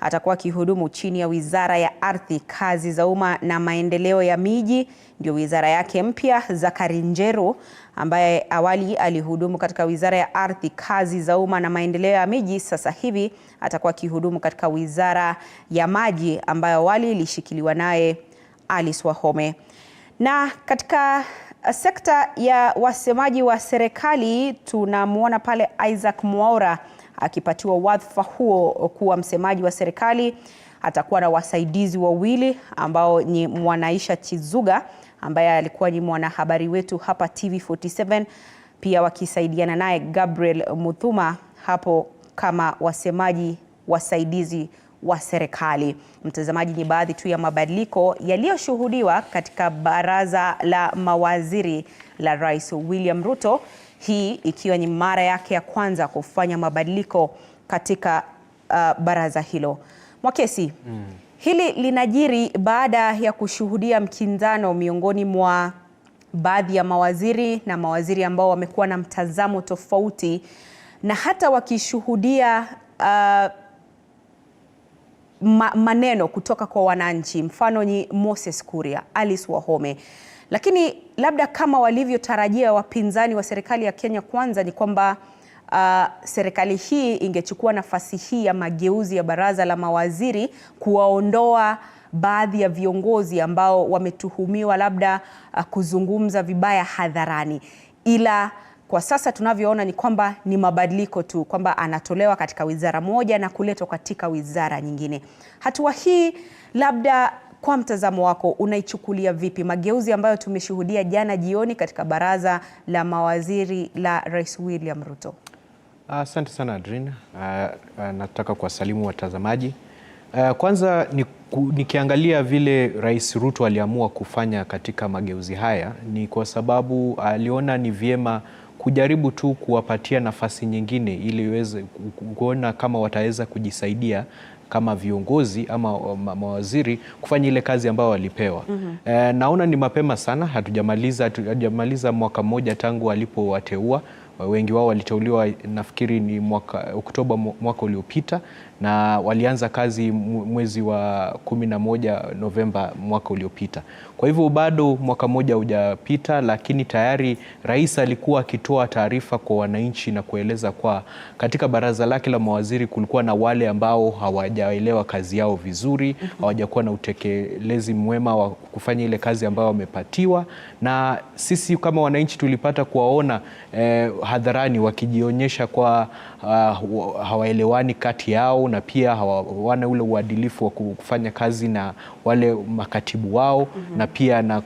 atakuwa akihudumu chini ya wizara ya ardhi, kazi za umma na maendeleo ya miji, ndio wizara yake mpya. Zakari Njeru ambaye awali alihudumu katika wizara ya ardhi, kazi za umma na maendeleo ya miji, sasa hivi atakuwa akihudumu katika wizara ya maji ambayo awali ilishikiliwa naye Alice Wahome. Na katika sekta ya wasemaji wa serikali tunamuona pale Isaac Mwaura akipatiwa wadhifa huo kuwa msemaji wa serikali. Atakuwa na wasaidizi wawili ambao ni mwanaisha Chidzuga ambaye alikuwa ni mwanahabari wetu hapa TV47, pia wakisaidiana naye Gabriel Muthuma hapo kama wasemaji wasaidizi wa serikali. Mtazamaji, ni baadhi tu ya mabadiliko yaliyoshuhudiwa katika baraza la mawaziri la Rais William Ruto, hii ikiwa ni mara yake ya kwanza kufanya mabadiliko katika baraza hilo. Mwakesi, hili linajiri baada ya kushuhudia mkinzano miongoni mwa baadhi ya mawaziri na mawaziri ambao wamekuwa na mtazamo tofauti, na hata wakishuhudia maneno kutoka kwa wananchi. Mfano ni Moses Kuria, Alice Wahome. Lakini labda kama walivyotarajia wapinzani wa serikali ya Kenya Kwanza ni kwamba serikali hii ingechukua nafasi hii ya mageuzi ya baraza la mawaziri kuwaondoa baadhi ya viongozi ambao wametuhumiwa labda kuzungumza vibaya hadharani, ila kwa sasa tunavyoona ni kwamba ni mabadiliko tu, kwamba anatolewa katika wizara moja na kuletwa katika wizara nyingine. Hatua hii labda kwa mtazamo wako unaichukulia vipi, mageuzi ambayo tumeshuhudia jana jioni katika baraza la mawaziri la Rais William Ruto? Asante sana Adrina. Nataka kuwasalimu watazamaji. Kwanza nikiangalia vile Rais Ruto aliamua kufanya katika mageuzi haya, ni kwa sababu aliona ni vyema kujaribu tu kuwapatia nafasi nyingine ili iweze kuona kama wataweza kujisaidia kama viongozi ama mawaziri kufanya ile kazi ambayo walipewa. Naona ni mapema sana, hatujamaliza mwaka mmoja tangu alipowateua. Wengi wao waliteuliwa nafikiri ni Oktoba mwaka uliopita, na walianza kazi mwezi wa 11 Novemba mwaka uliopita. Kwa hivyo bado mwaka mmoja hujapita, lakini tayari rais alikuwa akitoa taarifa kwa wananchi na kueleza kwa katika baraza lake la mawaziri kulikuwa na wale ambao hawajaelewa kazi yao vizuri, hawajakuwa na utekelezi mwema wa kufanya ile kazi ambayo wamepatiwa, na sisi kama wananchi tulipata kuwaona hadharani wakijionyesha kwa hawaelewani kati yao wao, na pia hawana ule uadilifu wa kufanya kazi na wale makatibu wao, na pia na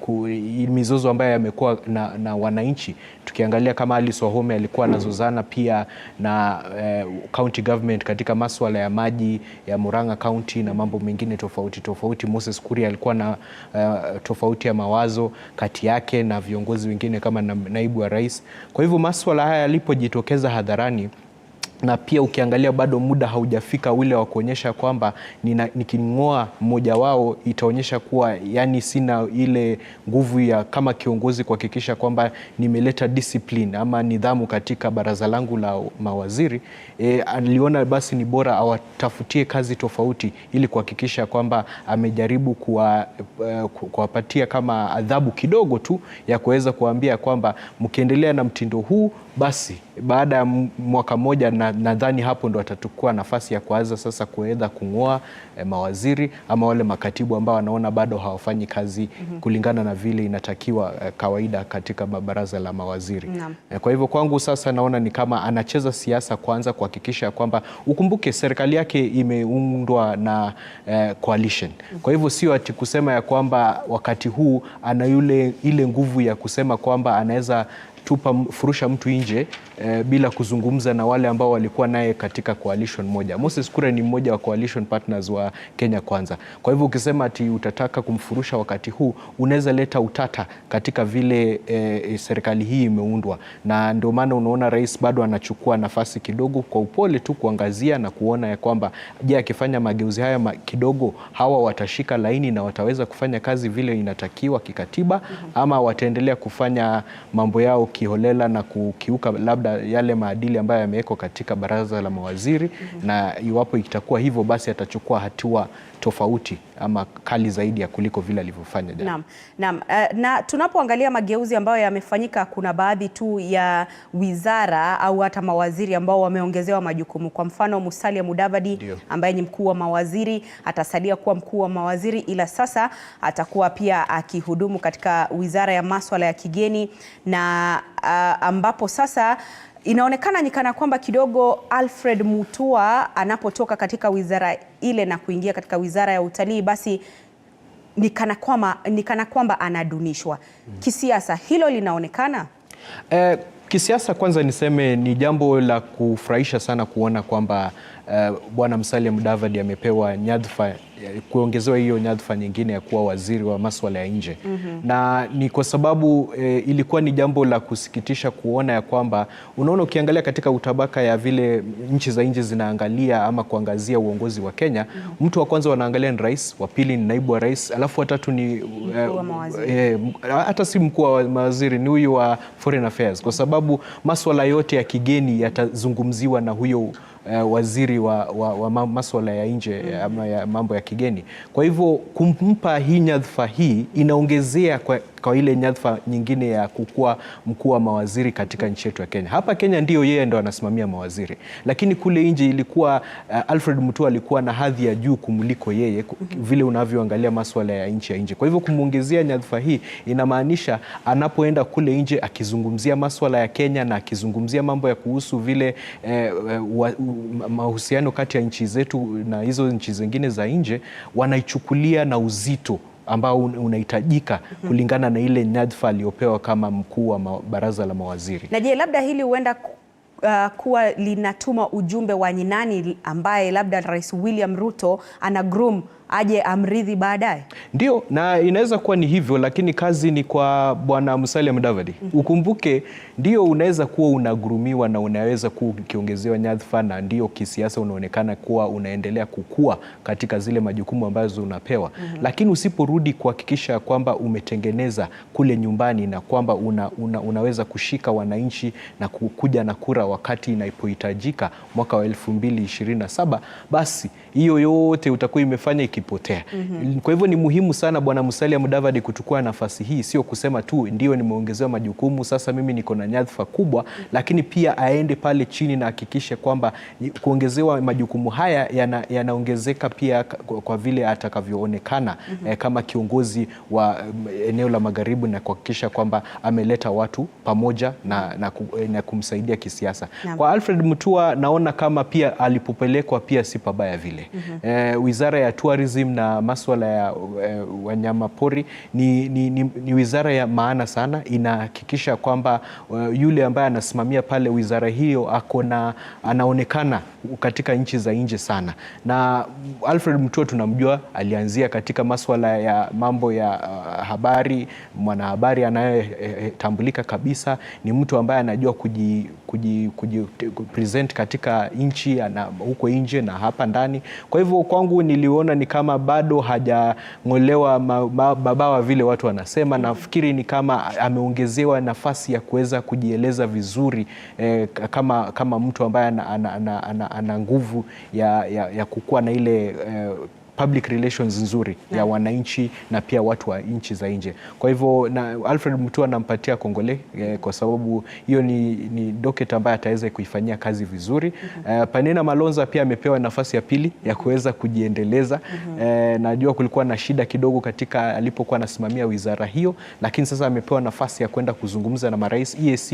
mizozo ambayo yamekuwa na wananchi. Tukiangalia kama Alice Wahome alikuwa anazozana pia na county government katika maswala ya maji ya Murang'a County na mambo mengine tofauti. Moses Kuria alikuwa na tofauti ya mawazo kati yake na viongozi wengine kama naibu wa rais. Kwa hivyo maswala haya yalipojitokeza hadharani, na pia ukiangalia bado muda haujafika ule wa kuonyesha kwamba niking'oa mmoja wao itaonyesha kuwa yani sina ile nguvu ya kama kiongozi kuhakikisha kwamba nimeleta discipline ama nidhamu katika baraza langu la mawaziri, aliona basi ni bora awatafutie kazi tofauti ili kuhakikisha kwamba amejaribu kuwapatia kama adhabu kidogo tu ya kuweza kuambia kwamba mkiendelea na mtindo huu basi baada ya mwaka mmoja nadhani hapo ndo atatukua nafasi ya kuanza sasa kuweza kung'oa mawaziri ama wale makatibu ambao wanaona bado hawafanyi kazi kulingana na vile inatakiwa kawaida katika baraza la mawaziri. Kwa hivyo kwangu sasa naona ni kama anacheza siasa kwanza kuhakikisha kwamba, ukumbuke serikali yake imeundwa na coalition. Kwa hivyo sio ati kusema ya kwamba wakati huu ana ile nguvu ya kusema kwamba anaweza furusha mtu nje bila kuzungumza na wale ambao walikuwa naye katika coalition moja. Moses Kuria ni mmoja wa coalition partners wa Kenya Kwanza. Kwa hivyo ukisema ati utataka kumfurusha wakati huu, unaweza leta utata katika vile serikali hii imeundwa, na ndio maana unaona rais bado anachukua nafasi kidogo kwa upole tu kuangazia na kuona ya kwamba je, akifanya mageuzi haya kidogo hawa watashika laini na wataweza kufanya kazi vile inatakiwa kikatiba, ama wataendelea kufanya mambo yao kiholela na kukiuka labda yale maadili ambayo yamewekwa katika baraza la mawaziri. Na iwapo itakuwa hivyo, basi atachukua hatua tofauti ama kali zaidi ya kuliko vile alivyofanya jana. Naam. Na tunapoangalia mageuzi ambayo yamefanyika, kuna baadhi tu ya wizara au hata mawaziri ambao wameongezewa majukumu. Kwa mfano Musalia Mudavadi ambaye ni mkuu wa mawaziri atasalia kuwa mkuu wa mawaziri, ila sasa atakuwa pia akihudumu katika wizara ya maswala ya kigeni, na ambapo sasa inaonekana kana kwamba kidogo Alfred Mutua anapotoka katika wizara ile na kuingia katika wizara ya utalii, basi ni kana kwamba anadunishwa. Kisiasa hilo linaonekana? Kisiasa kwanza niseme ni jambo la kufurahisha sana kuona kwamba Bwana Musalia Mudavadi amepewa nyadhifa, kuongezewa hiyo nyadhifa nyingine ya kuwa waziri wa maswala ya nje. Na ni kwa sababu ilikuwa ni jambo la kusikitisha kuona ya kwamba, unaona ukiangalia katika utabaka ya vile nchi za nje zinaangalia ama kuangazia uongozi wa Kenya, mtu wa kwanza wanaangalia ni rais, wa pili ni naibu wa rais, alafu watatu ni hata si mkuu wa mawaziri, ni huyu wa foreign affairs, kwa sababu maswala yote ya kigeni yatazungumziwa na huyo waziri wa maswala ya nje ama ya mambo ya kigeni. Kwa hivyo kumpa hii nyadhifa hii inaongezea kwa ile nyadhifa nyingine ya kukua mkuu wa mawaziri katika nchi yetu ya Kenya. Hapa Kenya ndio yeye ndo anasimamia mawaziri, lakini kule nje ilikuwa Alfred Mutua alikuwa na hadhi ya juu kumuliko yeye vile unavyoangalia maswala ya nchi ya nje. Kwa hivyo kumuongezea nyadhifa hii inamaanisha anapoenda kule nje akizungumzia maswala ya Kenya na akizungumzia mambo ya kuhusu vile mahusiano kati ya nchi zetu na hizo nchi zingine za nje, wanaichukulia na uzito ambao unahitajika kulingana na ile nyadhifa aliyopewa kama mkuu wa baraza la mawaziri. Na je, labda hili huenda kuwa linatuma ujumbe wa nani ambaye labda Rais William Ruto ana groom aje amridhi baadaye? Ndio, na inaweza kuwa ni hivyo, lakini kazi ni kwa Bwana Musalia Mudavadi. Ukumbuke ndio unaweza kuwa unagurumiwa na unaweza kuwa ukiongezewa nyadhifa, na ndio kisiasa unaonekana kuwa unaendelea kukua katika zile majukumu ambazo unapewa. Lakini usiporudi kuhakikisha kwamba umetengeneza kule nyumbani na kwamba unaweza kushika wananchi na kuja na kura wakati inapohitajika mwaka wa 2027, basi hiyo yote utakuwa imefanya ikipotea. Kwa hivyo ni muhimu sana Bwana Musalia Mudavadi kuchukua nafasi hii, sio kusema tu ndio nimeongezewa majukumu sasa mimi niko na nyadhifa kubwa, lakini pia aende pale chini na hakikishe kwamba kuongezewa majukumu haya yanaongezeka pia kwa vile atakavyoonekana kama kiongozi wa eneo la magharibi, na kuhakikisha kwamba ameleta watu pamoja na kumsaidia kisiasa. Kwa Alfred Mutua naona kama pia alipopelekwa pia si pabaya vile. Wizara ya tourism na maswala ya wanyama pori ni wizara ya maana sana. Inahakikisha kwamba yule ambaye anasimamia pale wizara hiyo anaonekana katika nchi za nje sana. Na Alfred Mutua tunamjua alianzia katika maswala ya mambo ya habari, mwanahabari anayetambulika kabisa, ni mtu ambaye anajua present katika nchi na huko nje na hapa ndani. Kwa hivyo kwangu niliona ni kama bado hajang'olewa mabawa vile watu wanasema. Nafikiri ni kama ameongezewa nafasi ya kuweza kujieleza vizuri kama mtu ambaye ana nguvu ya kukuwa na ile public relations nzuri ya wananchi na pia watu wa nchi za nje. Kwa hivyo Alfred Mutua nampatia kongole kwa sababu hiyo ni docket ambaye ataweza kuifanyia kazi vizuri. Panena Malonza pia amepewa nafasi ya pili ya kuweza kujiendeleza. Najua kulikuwa na shida kidogo katika alipokuwa anasimamia wizara hiyo, lakini sasa amepewa nafasi ya kwenda kuzungumza na marais. EAC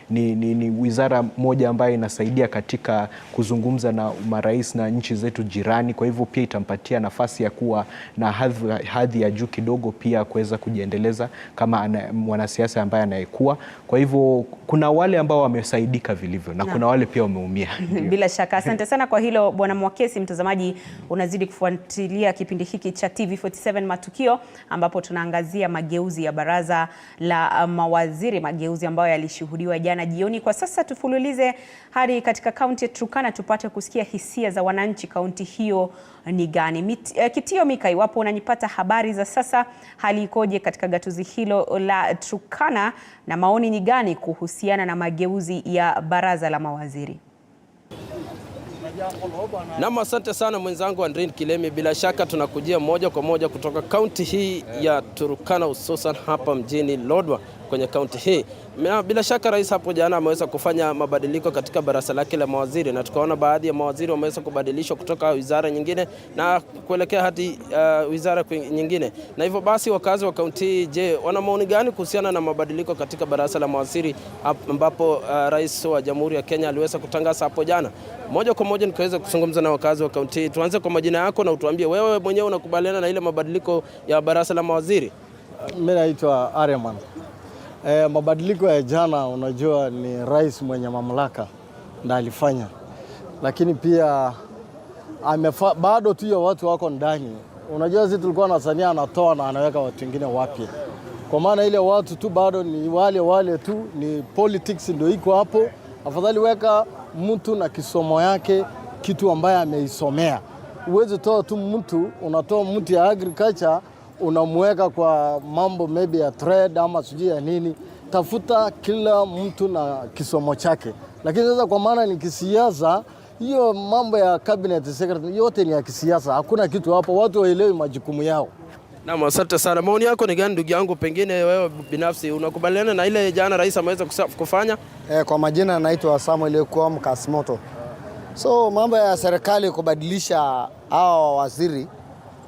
ni wizara moja ambayo inasaidia katika kuzungumza na marais na nchi zetu jirani. Kwa hivyo pia itampatia nafasi ya kuwa na hadhi ya juu kidogo, pia kuweza kujiendeleza kama mwanasiasa ambaye anayekuwa. Kwa hivyo kuna wale ambao wamesaidika vilivyo na kuna wale pia wameumia. Bila shaka. Asante sana kwa hilo Bwana Mwakesi. Mtazamaji, unazidi kufuatilia kipindi hiki cha TV47 Matukio, ambapo tunaangazia mageuzi ya baraza la mawaziri, mageuzi ambayo yalishuhudiwa jana jioni. Kwa sasa tufululize hadi katika kaunti ya Turkana tupate kusikia hisia za wananchi kaunti hiyo ni gani. Kitio Mika, iwapo unanipata habari za sasa, hali ikoje katika gatuzi hilo la Turkana na maoni ni gani kuhusiana na mageuzi ya baraza la mawaziri? Naam, asante sana mwenzangu Andrin Kilemi. Bila shaka tunakujia moja kwa moja kutoka kaunti hii ya Turkana, hususan hapa mjini Lodwar kwenye kaunti hii. Bila shaka Rais hapo jana ameweza kufanya mabadiliko katika baraza lake la mawaziri, na tukaona baadhi ya mawaziri wameweza kubadilishwa kutoka wizara nyingine na kuelekea hadi wizara nyingine. Na hivyo basi wakazi wa kaunti hii, je, wana maoni gani kuhusiana na mabadiliko katika baraza la mawaziri ambapo Rais wa Jamhuri ya Kenya aliweza kutangaza hapo jana? Moja kwa moja nikaweza kuzungumza na wakazi wa kaunti hii. Tuanze kwa majina yako na utuambie wewe mwenyewe unakubaliana na ile mabadiliko ya baraza la mawaziri? Mimi naitwa Areman. Mabadiliko ya jana, unajua ni rais mwenye mamlaka na alifanya, lakini pia bado tu ya watu wako ndani. Unajua sisi tulikuwa na sania anatoa na anaweka watu wengine wapya, kwa maana ile watu tu bado ni wale tu, ni politics ndio iko hapo. Afadhali weka mtu na kisomo yake, kitu ambaye ameisomea. Uweze toa tu mtu, unatoa mtu ya agriculture unamweka kwa mambo maybe ya trade ama sijui ya nini. Tafuta kila mtu na kisomo chake. Lakini sasa kwa maana ni kisiasa, hiyo mambo ya cabinet secretary yote ni ya kisiasa. Hakuna kitu hapo, watu waelewe majukumu yao. Naam, asante sana. Maoni yako ni gani ndugu yangu? Pengine wewe binafsi unakubaliana na ile jana rais ameweza kufanya? Kwa majina naitwa Samuel kuwa Mkasimoto. So mambo ya serikali kubadilisha hao waziri,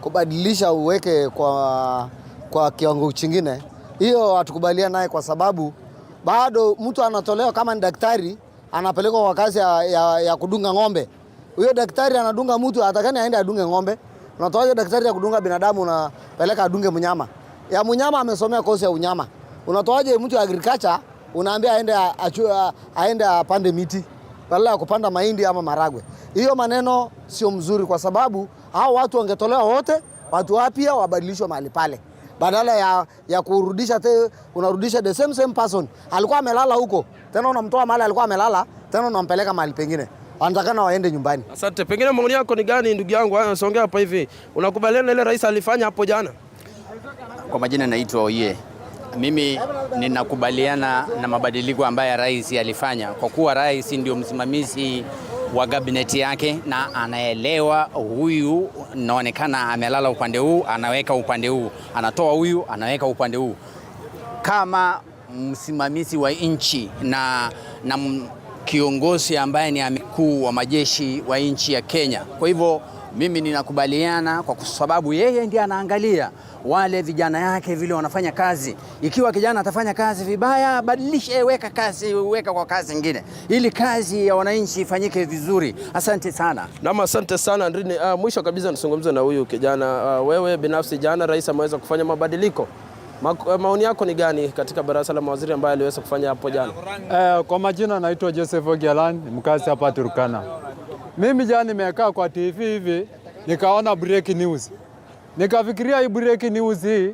kubadilisha uweke kwa kiwango kingine, hiyo hatukubaliana naye, kwa sababu bado mtu anatolewa kama ni daktari anapelekwa kwa kazi ya kudunga ng'ombe. Huyo daktari anadunga mtu, atakani aende adunge ng'ombe. Unatoaje daktari ya kudunga binadamu unapeleka adunge mnyama? Ya mnyama amesomea kozi ya unyama. Unatoaje mtu ya agriculture unaambia aende apande miti badala ya kupanda mahindi ama maragwe? Hiyo maneno sio mzuri, kwa sababu hao watu wangetolewa wote, watu wapya wabadilishwe mahali pale. Badala ya kurudisha unarudisha the same person. Alikuwa amelala huko, tena unamtoa mahali alikuwa amelala, tena unampeleka mahali pengine. Wanatakana waende nyumbani. Asante. Pengine maoni yako ni gani ndugu yangu? Songea hapa hivi. Unakubaliana na ile rais alifanya hapo jana? Kwa majina naitwa Oye. Mimi ninakubaliana na mabadiliko ambayo rais alifanya, kwa kuwa rais ndio msimamizi wa kabineti yake na anaelewa huyu naonekana amelala upande huu, anaweka upande huu, anatoa huyu, anaweka upande huu. Kama msimamizi wa nchi na kiongozi ambaye ni mkuu wa majeshi wa nchi ya Kenya. Kwa hivyo mimi ninakubaliana kwa sababu yeye ndiye anaangalia wale vijana yake vile wanafanya kazi. Ikiwa kijana atafanya kazi vibaya, badilisha, weka kwa kazi nyingine ili kazi ya wananchi ifanyike vizuri. Asante sana. Naam, asante sana Andrini. Mwisho kabisa nisungumze na huyu kijana. Wewe binafsi, jana rais ameweza kufanya mabadiliko. Maoni yako ni gani katika baraza la mawaziri ambayo aliweza kufanya hapo jana? Kwa majina naitwa Joseph Ogialan, mkazi hapa Turkana. Mimi jana nimekaa kwa TV hivi nikaona break news. Nikafikiria hii break news hii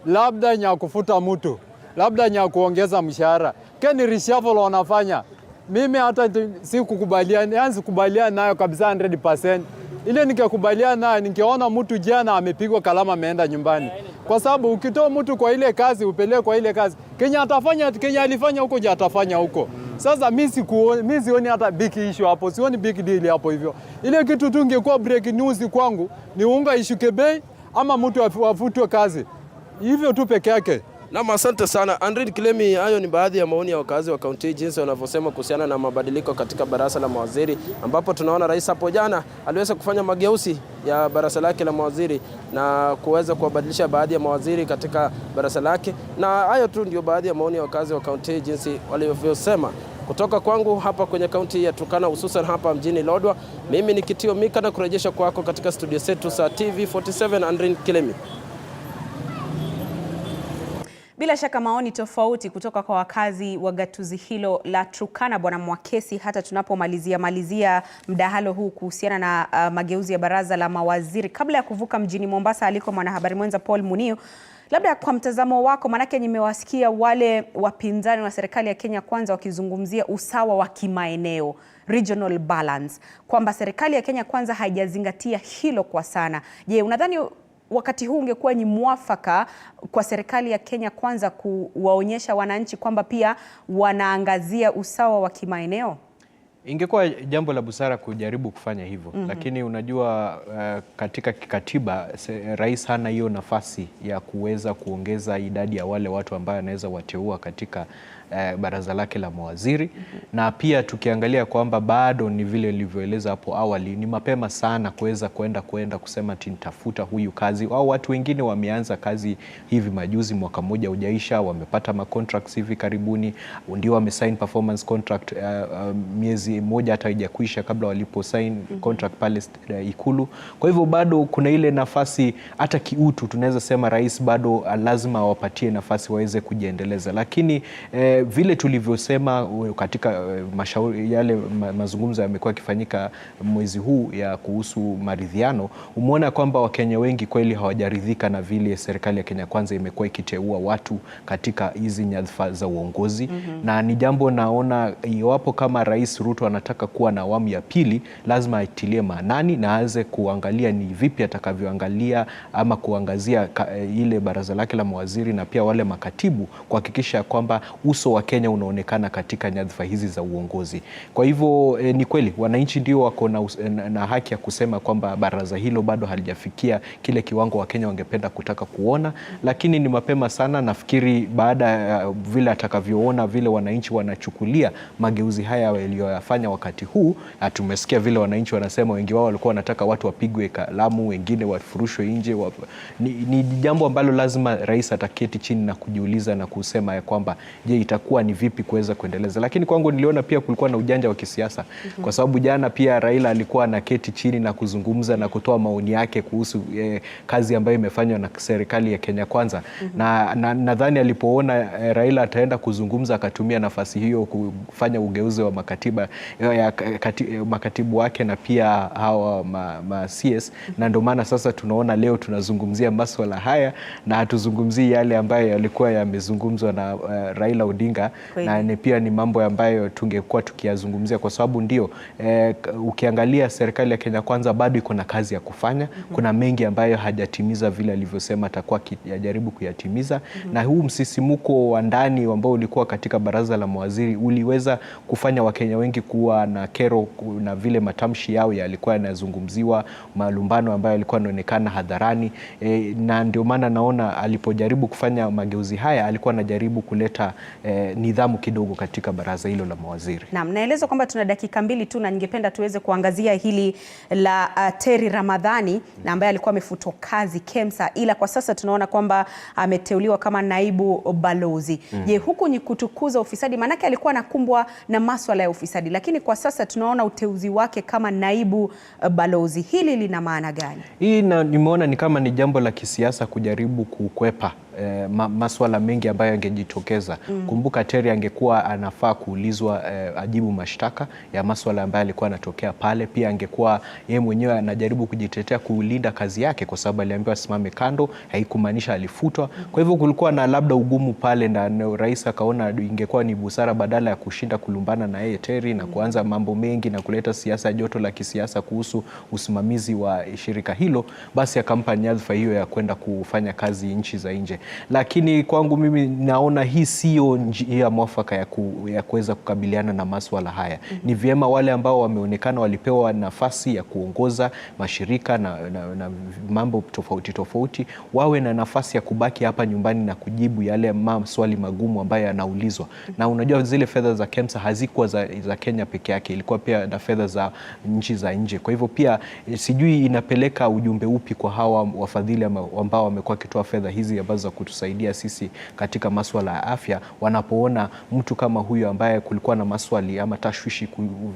labda nya kufuta mtu, labda nya kuongeza mshahara. Keni reshuffle wanafanya. Mimi hata sikubaliana nayo kabisa 100%. Ile nikakubaliana nayo ningeona mtu jana amepigwa kalama ameenda nyumbani. Kwa sababu ukitoa mtu kwa ile kazi upeleke kwa ile kazi, Kenya atafanya, Kenya alifanya huko je atafanya huko. Sasa mimi sioni hata big issue hapo, sioni big deal hapo hivyo. Ile kitu tu ingekuwa break news kwangu ni unga ishuke bei ama mtu afutwe kazi. Hivyo tu peke yake. Naam, asante sana Andrin Kilemi. Hayo ni baadhi ya maoni ya wakazi wa kaunti jinsi wanavyosema kuhusiana na mabadiliko katika baraza la mawaziri, ambapo tunaona rais hapo jana aliweza kufanya mageuzi ya baraza lake la mawaziri na kuweza kuwabadilisha baadhi ya mawaziri katika baraza lake. Na hayo tu ndio baadhi ya maoni ya wakazi wa kaunti jinsi walivyosema. Kutoka kwangu hapa kwenye kaunti ya Turkana, hususan hapa mjini Lodwar, mimi ni Kitio Mika na kurejesha kwako katika studio zetu za TV47 Andrin Kilemi. Bila shaka maoni tofauti kutoka kwa wakazi wa gatuzi hilo la Turkana, Bwana Mwakesi, hata tunapomalizia mdahalo huu kuhusiana na mageuzi ya baraza la mawaziri. Kabla ya kuvuka mjini Mombasa aliko mwanahabari mwenza Paul Muniu, labda kwa mtazamo wako, manake nimewasikia wale wapinzani wa serikali ya Kenya Kwanza wakizungumzia usawa wa kimaeneo, regional balance, kwamba serikali ya Kenya Kwanza haijazingatia hilo kwa sana. Je, unadhani wakati huu ungekuwa ni mwafaka kwa serikali ya Kenya Kwanza kuwaonyesha wananchi kwamba pia wanaangazia usawa wa kimaeneo? Ingekuwa jambo la busara kujaribu kufanya hivyo. Lakini unajua katika kikatiba rais hana hiyo nafasi ya kuweza kuongeza idadi ya wale watu ambao anaweza wateua katika baraza lake la mawaziri. Na pia tukiangalia kwamba bado ni vile nilivyoeleza hapo awali, ni mapema sana kuweza kwenda kusema nitafuta huyu kazi. Au watu wengine wameanza kazi hivi majuzi, mwaka mmoja hujaisha, wamepata ma contracts hivi karibuni, ndio wamesign performance contract miezi moja hata haijakuisha kabla walipo sign contract pale Ikulu. Kwa hivyo bado kuna ile nafasi, hata kiutu tunaweza sema rais bado lazima awapatie nafasi waweze kujiendeleza. Lakini vile tulivyosema katika mashauri yale mazungumzo yamekuwa yakifanyika mwezi huu ya kuhusu maridhiano, umeona kwamba Wakenya wengi kweli hawajaridhika na vile serikali ya Kenya Kwanza imekuwa ikiteua watu katika hizi nyadhifa za uongozi. Na ni jambo naona iwapo kama Rais Ruto anataka kuwa na awamu ya pili, lazima aitilie maanani na aanze kuangalia ni vipi atakavyoangalia ama kuangazia ile baraza lake la mawaziri na pia wale makatibu, kuhakikisha kwamba uso wa Kenya unaonekana katika nyadhifa hizi za uongozi. Kwa hivyo ni kweli wananchi ndio wako na haki ya kusema kwamba baraza hilo bado halijafikia kile kiwango wa Kenya wangependa kutaka kuona, lakini ni mapema sana. Nafikiri baada ya vile atakavyoona vile wananchi wanachukulia mageuzi haya waliyofanya wakati huu, tumesikia vile wananchi wanasema wengi wao walikuwa wanataka watu wapigwe kalamu, wengine wafurushwe nje. Ni jambo ambalo lazima rais ataketi chini na kujiuliza na kusema ya kwamba je, itakuwa ni vipi kuweza kuendeleza. Lakini kwangu niliona pia kulikuwa na ujanja wa kisiasa, kwa sababu jana pia Raila alikuwa anaketi chini na kuzungumza na kutoa maoni yake kuhusu kazi ambayo imefanywa na serikali ya Kenya Kwanza. Na nadhani alipoona Raila ataenda kuzungumza, akatumia nafasi hiyo kufanya ugeuzi wa makatiba ya makatibu wake na pia hawa CS. Na ndio maana sasa tunaona leo tunazungumzia maswala haya na hatuzungumzii yale ambayo yalikuwa yamezungumzwa na Raila Odinga kupinga na pia ni mambo ambayo tungekuwa tukiyazungumzia kwa sababu ndio ukiangalia serikali ya Kenya Kwanza bado iko na kazi ya kufanya. Kuna mengi ambayo hajatimiza vile alivyosema atakuwa akijaribu kuyatimiza. Na huu msisimuko wa ndani ambao ulikuwa katika baraza la mawaziri uliweza kufanya Wakenya wengi kuwa na kero na vile matamshi yao yalikuwa yanazungumziwa, malumbano ambayo yalikuwa yanaonekana hadharani. Na ndio maana naona alipojaribu kufanya mageuzi haya alikuwa anajaribu kuleta nidhamu kidogo katika baraza hilo la mawaziri. Naam, naeleza kwamba tuna dakika 2 tu na ningependa tuweze kuangazia hili la Terry Ramadhani na ambaye alikuwa amefutwa kazi KEMSA, ila kwa sasa tunaona kwamba ameteuliwa kama naibu balozi. Je, huku ni kutukuza ufisadi? Manake alikuwa anakumbwa na maswala ya ufisadi, lakini kwa sasa tunaona uteuzi wake kama naibu balozi. Hili lina maana gani? Hii nimeona ni kama ni jambo la kisiasa kujaribu kukwepa maswala mengi ambayo yangejitokeza. Kumbuka Terry angekuwa anafaa kuulizwa ajibu mashtaka ya maswala ambayo alikuwa anatokea pale. Pia angekuwa yeye mwenyewe anajaribu kujitetea kulinda kazi yake kwa sababu aliambiwa asimame kando, haikumaanisha alifutwa. Kwa hivyo kulikuwa na labda ugumu pale na rais akaona ingekuwa ni busara badala ya kushinda kulumbana na yeye Terry na kuanza mambo mengi na kuleta siasa, joto la kisiasa kuhusu usimamizi wa shirika hilo, basi akampa nyadhifa hiyo ya kwenda kufanya kazi nchi za nje. Lakini kwangu mimi naona hii sio njia mwafaka ya kuweza kukabiliana na maswala haya. Ni vyema wale ambao wameonekana walipewa nafasi ya kuongoza mashirika na mambo tofauti wawe na nafasi ya kubaki hapa nyumbani na kujibu yale maswali magumu ambayo yanaulizwa. Na unajua zile fedha za KEMSA hazikuwa za Kenya peke yake, ilikuwa pia na fedha za nchi za nje. Kwa hivyo pia sijui inapeleka ujumbe upi kwa hawa wafadhili ambao wamekuwa kitoa fedha hizi ambazo kutusaidia sisi katika maswala ya afya, wanapoona mtu kama huyo ambaye kulikuwa na maswali ama tashwishi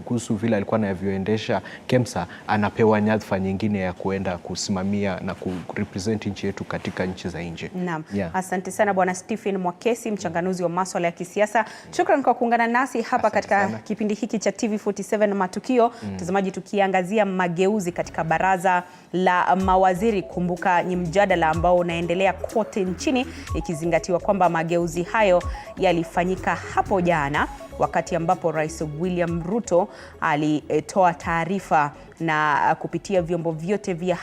kuhusu vile alikuwa anavyoendesha KEMSA anapewa nyadhifa nyingine ya kuenda kusimamia na kurepresent nchi yetu katika nchi za nje. Naam. Asante sana Bwana Stephen Mwakesi, mchanganuzi wa maswala ya kisiasa. Shukrani kwa kuungana nasi hapa katika kipindi hiki cha TV47 Matukio. Mtazamaji, tukiangazia mageuzi katika baraza la mawaziri. Kumbuka ni mjadala ambao unaendelea kote nchini, ikizingatiwa kwamba mageuzi hayo yalifanyika hapo jana wakati ambapo Rais William Ruto alitoa taarifa na kupitia vyombo vyote vya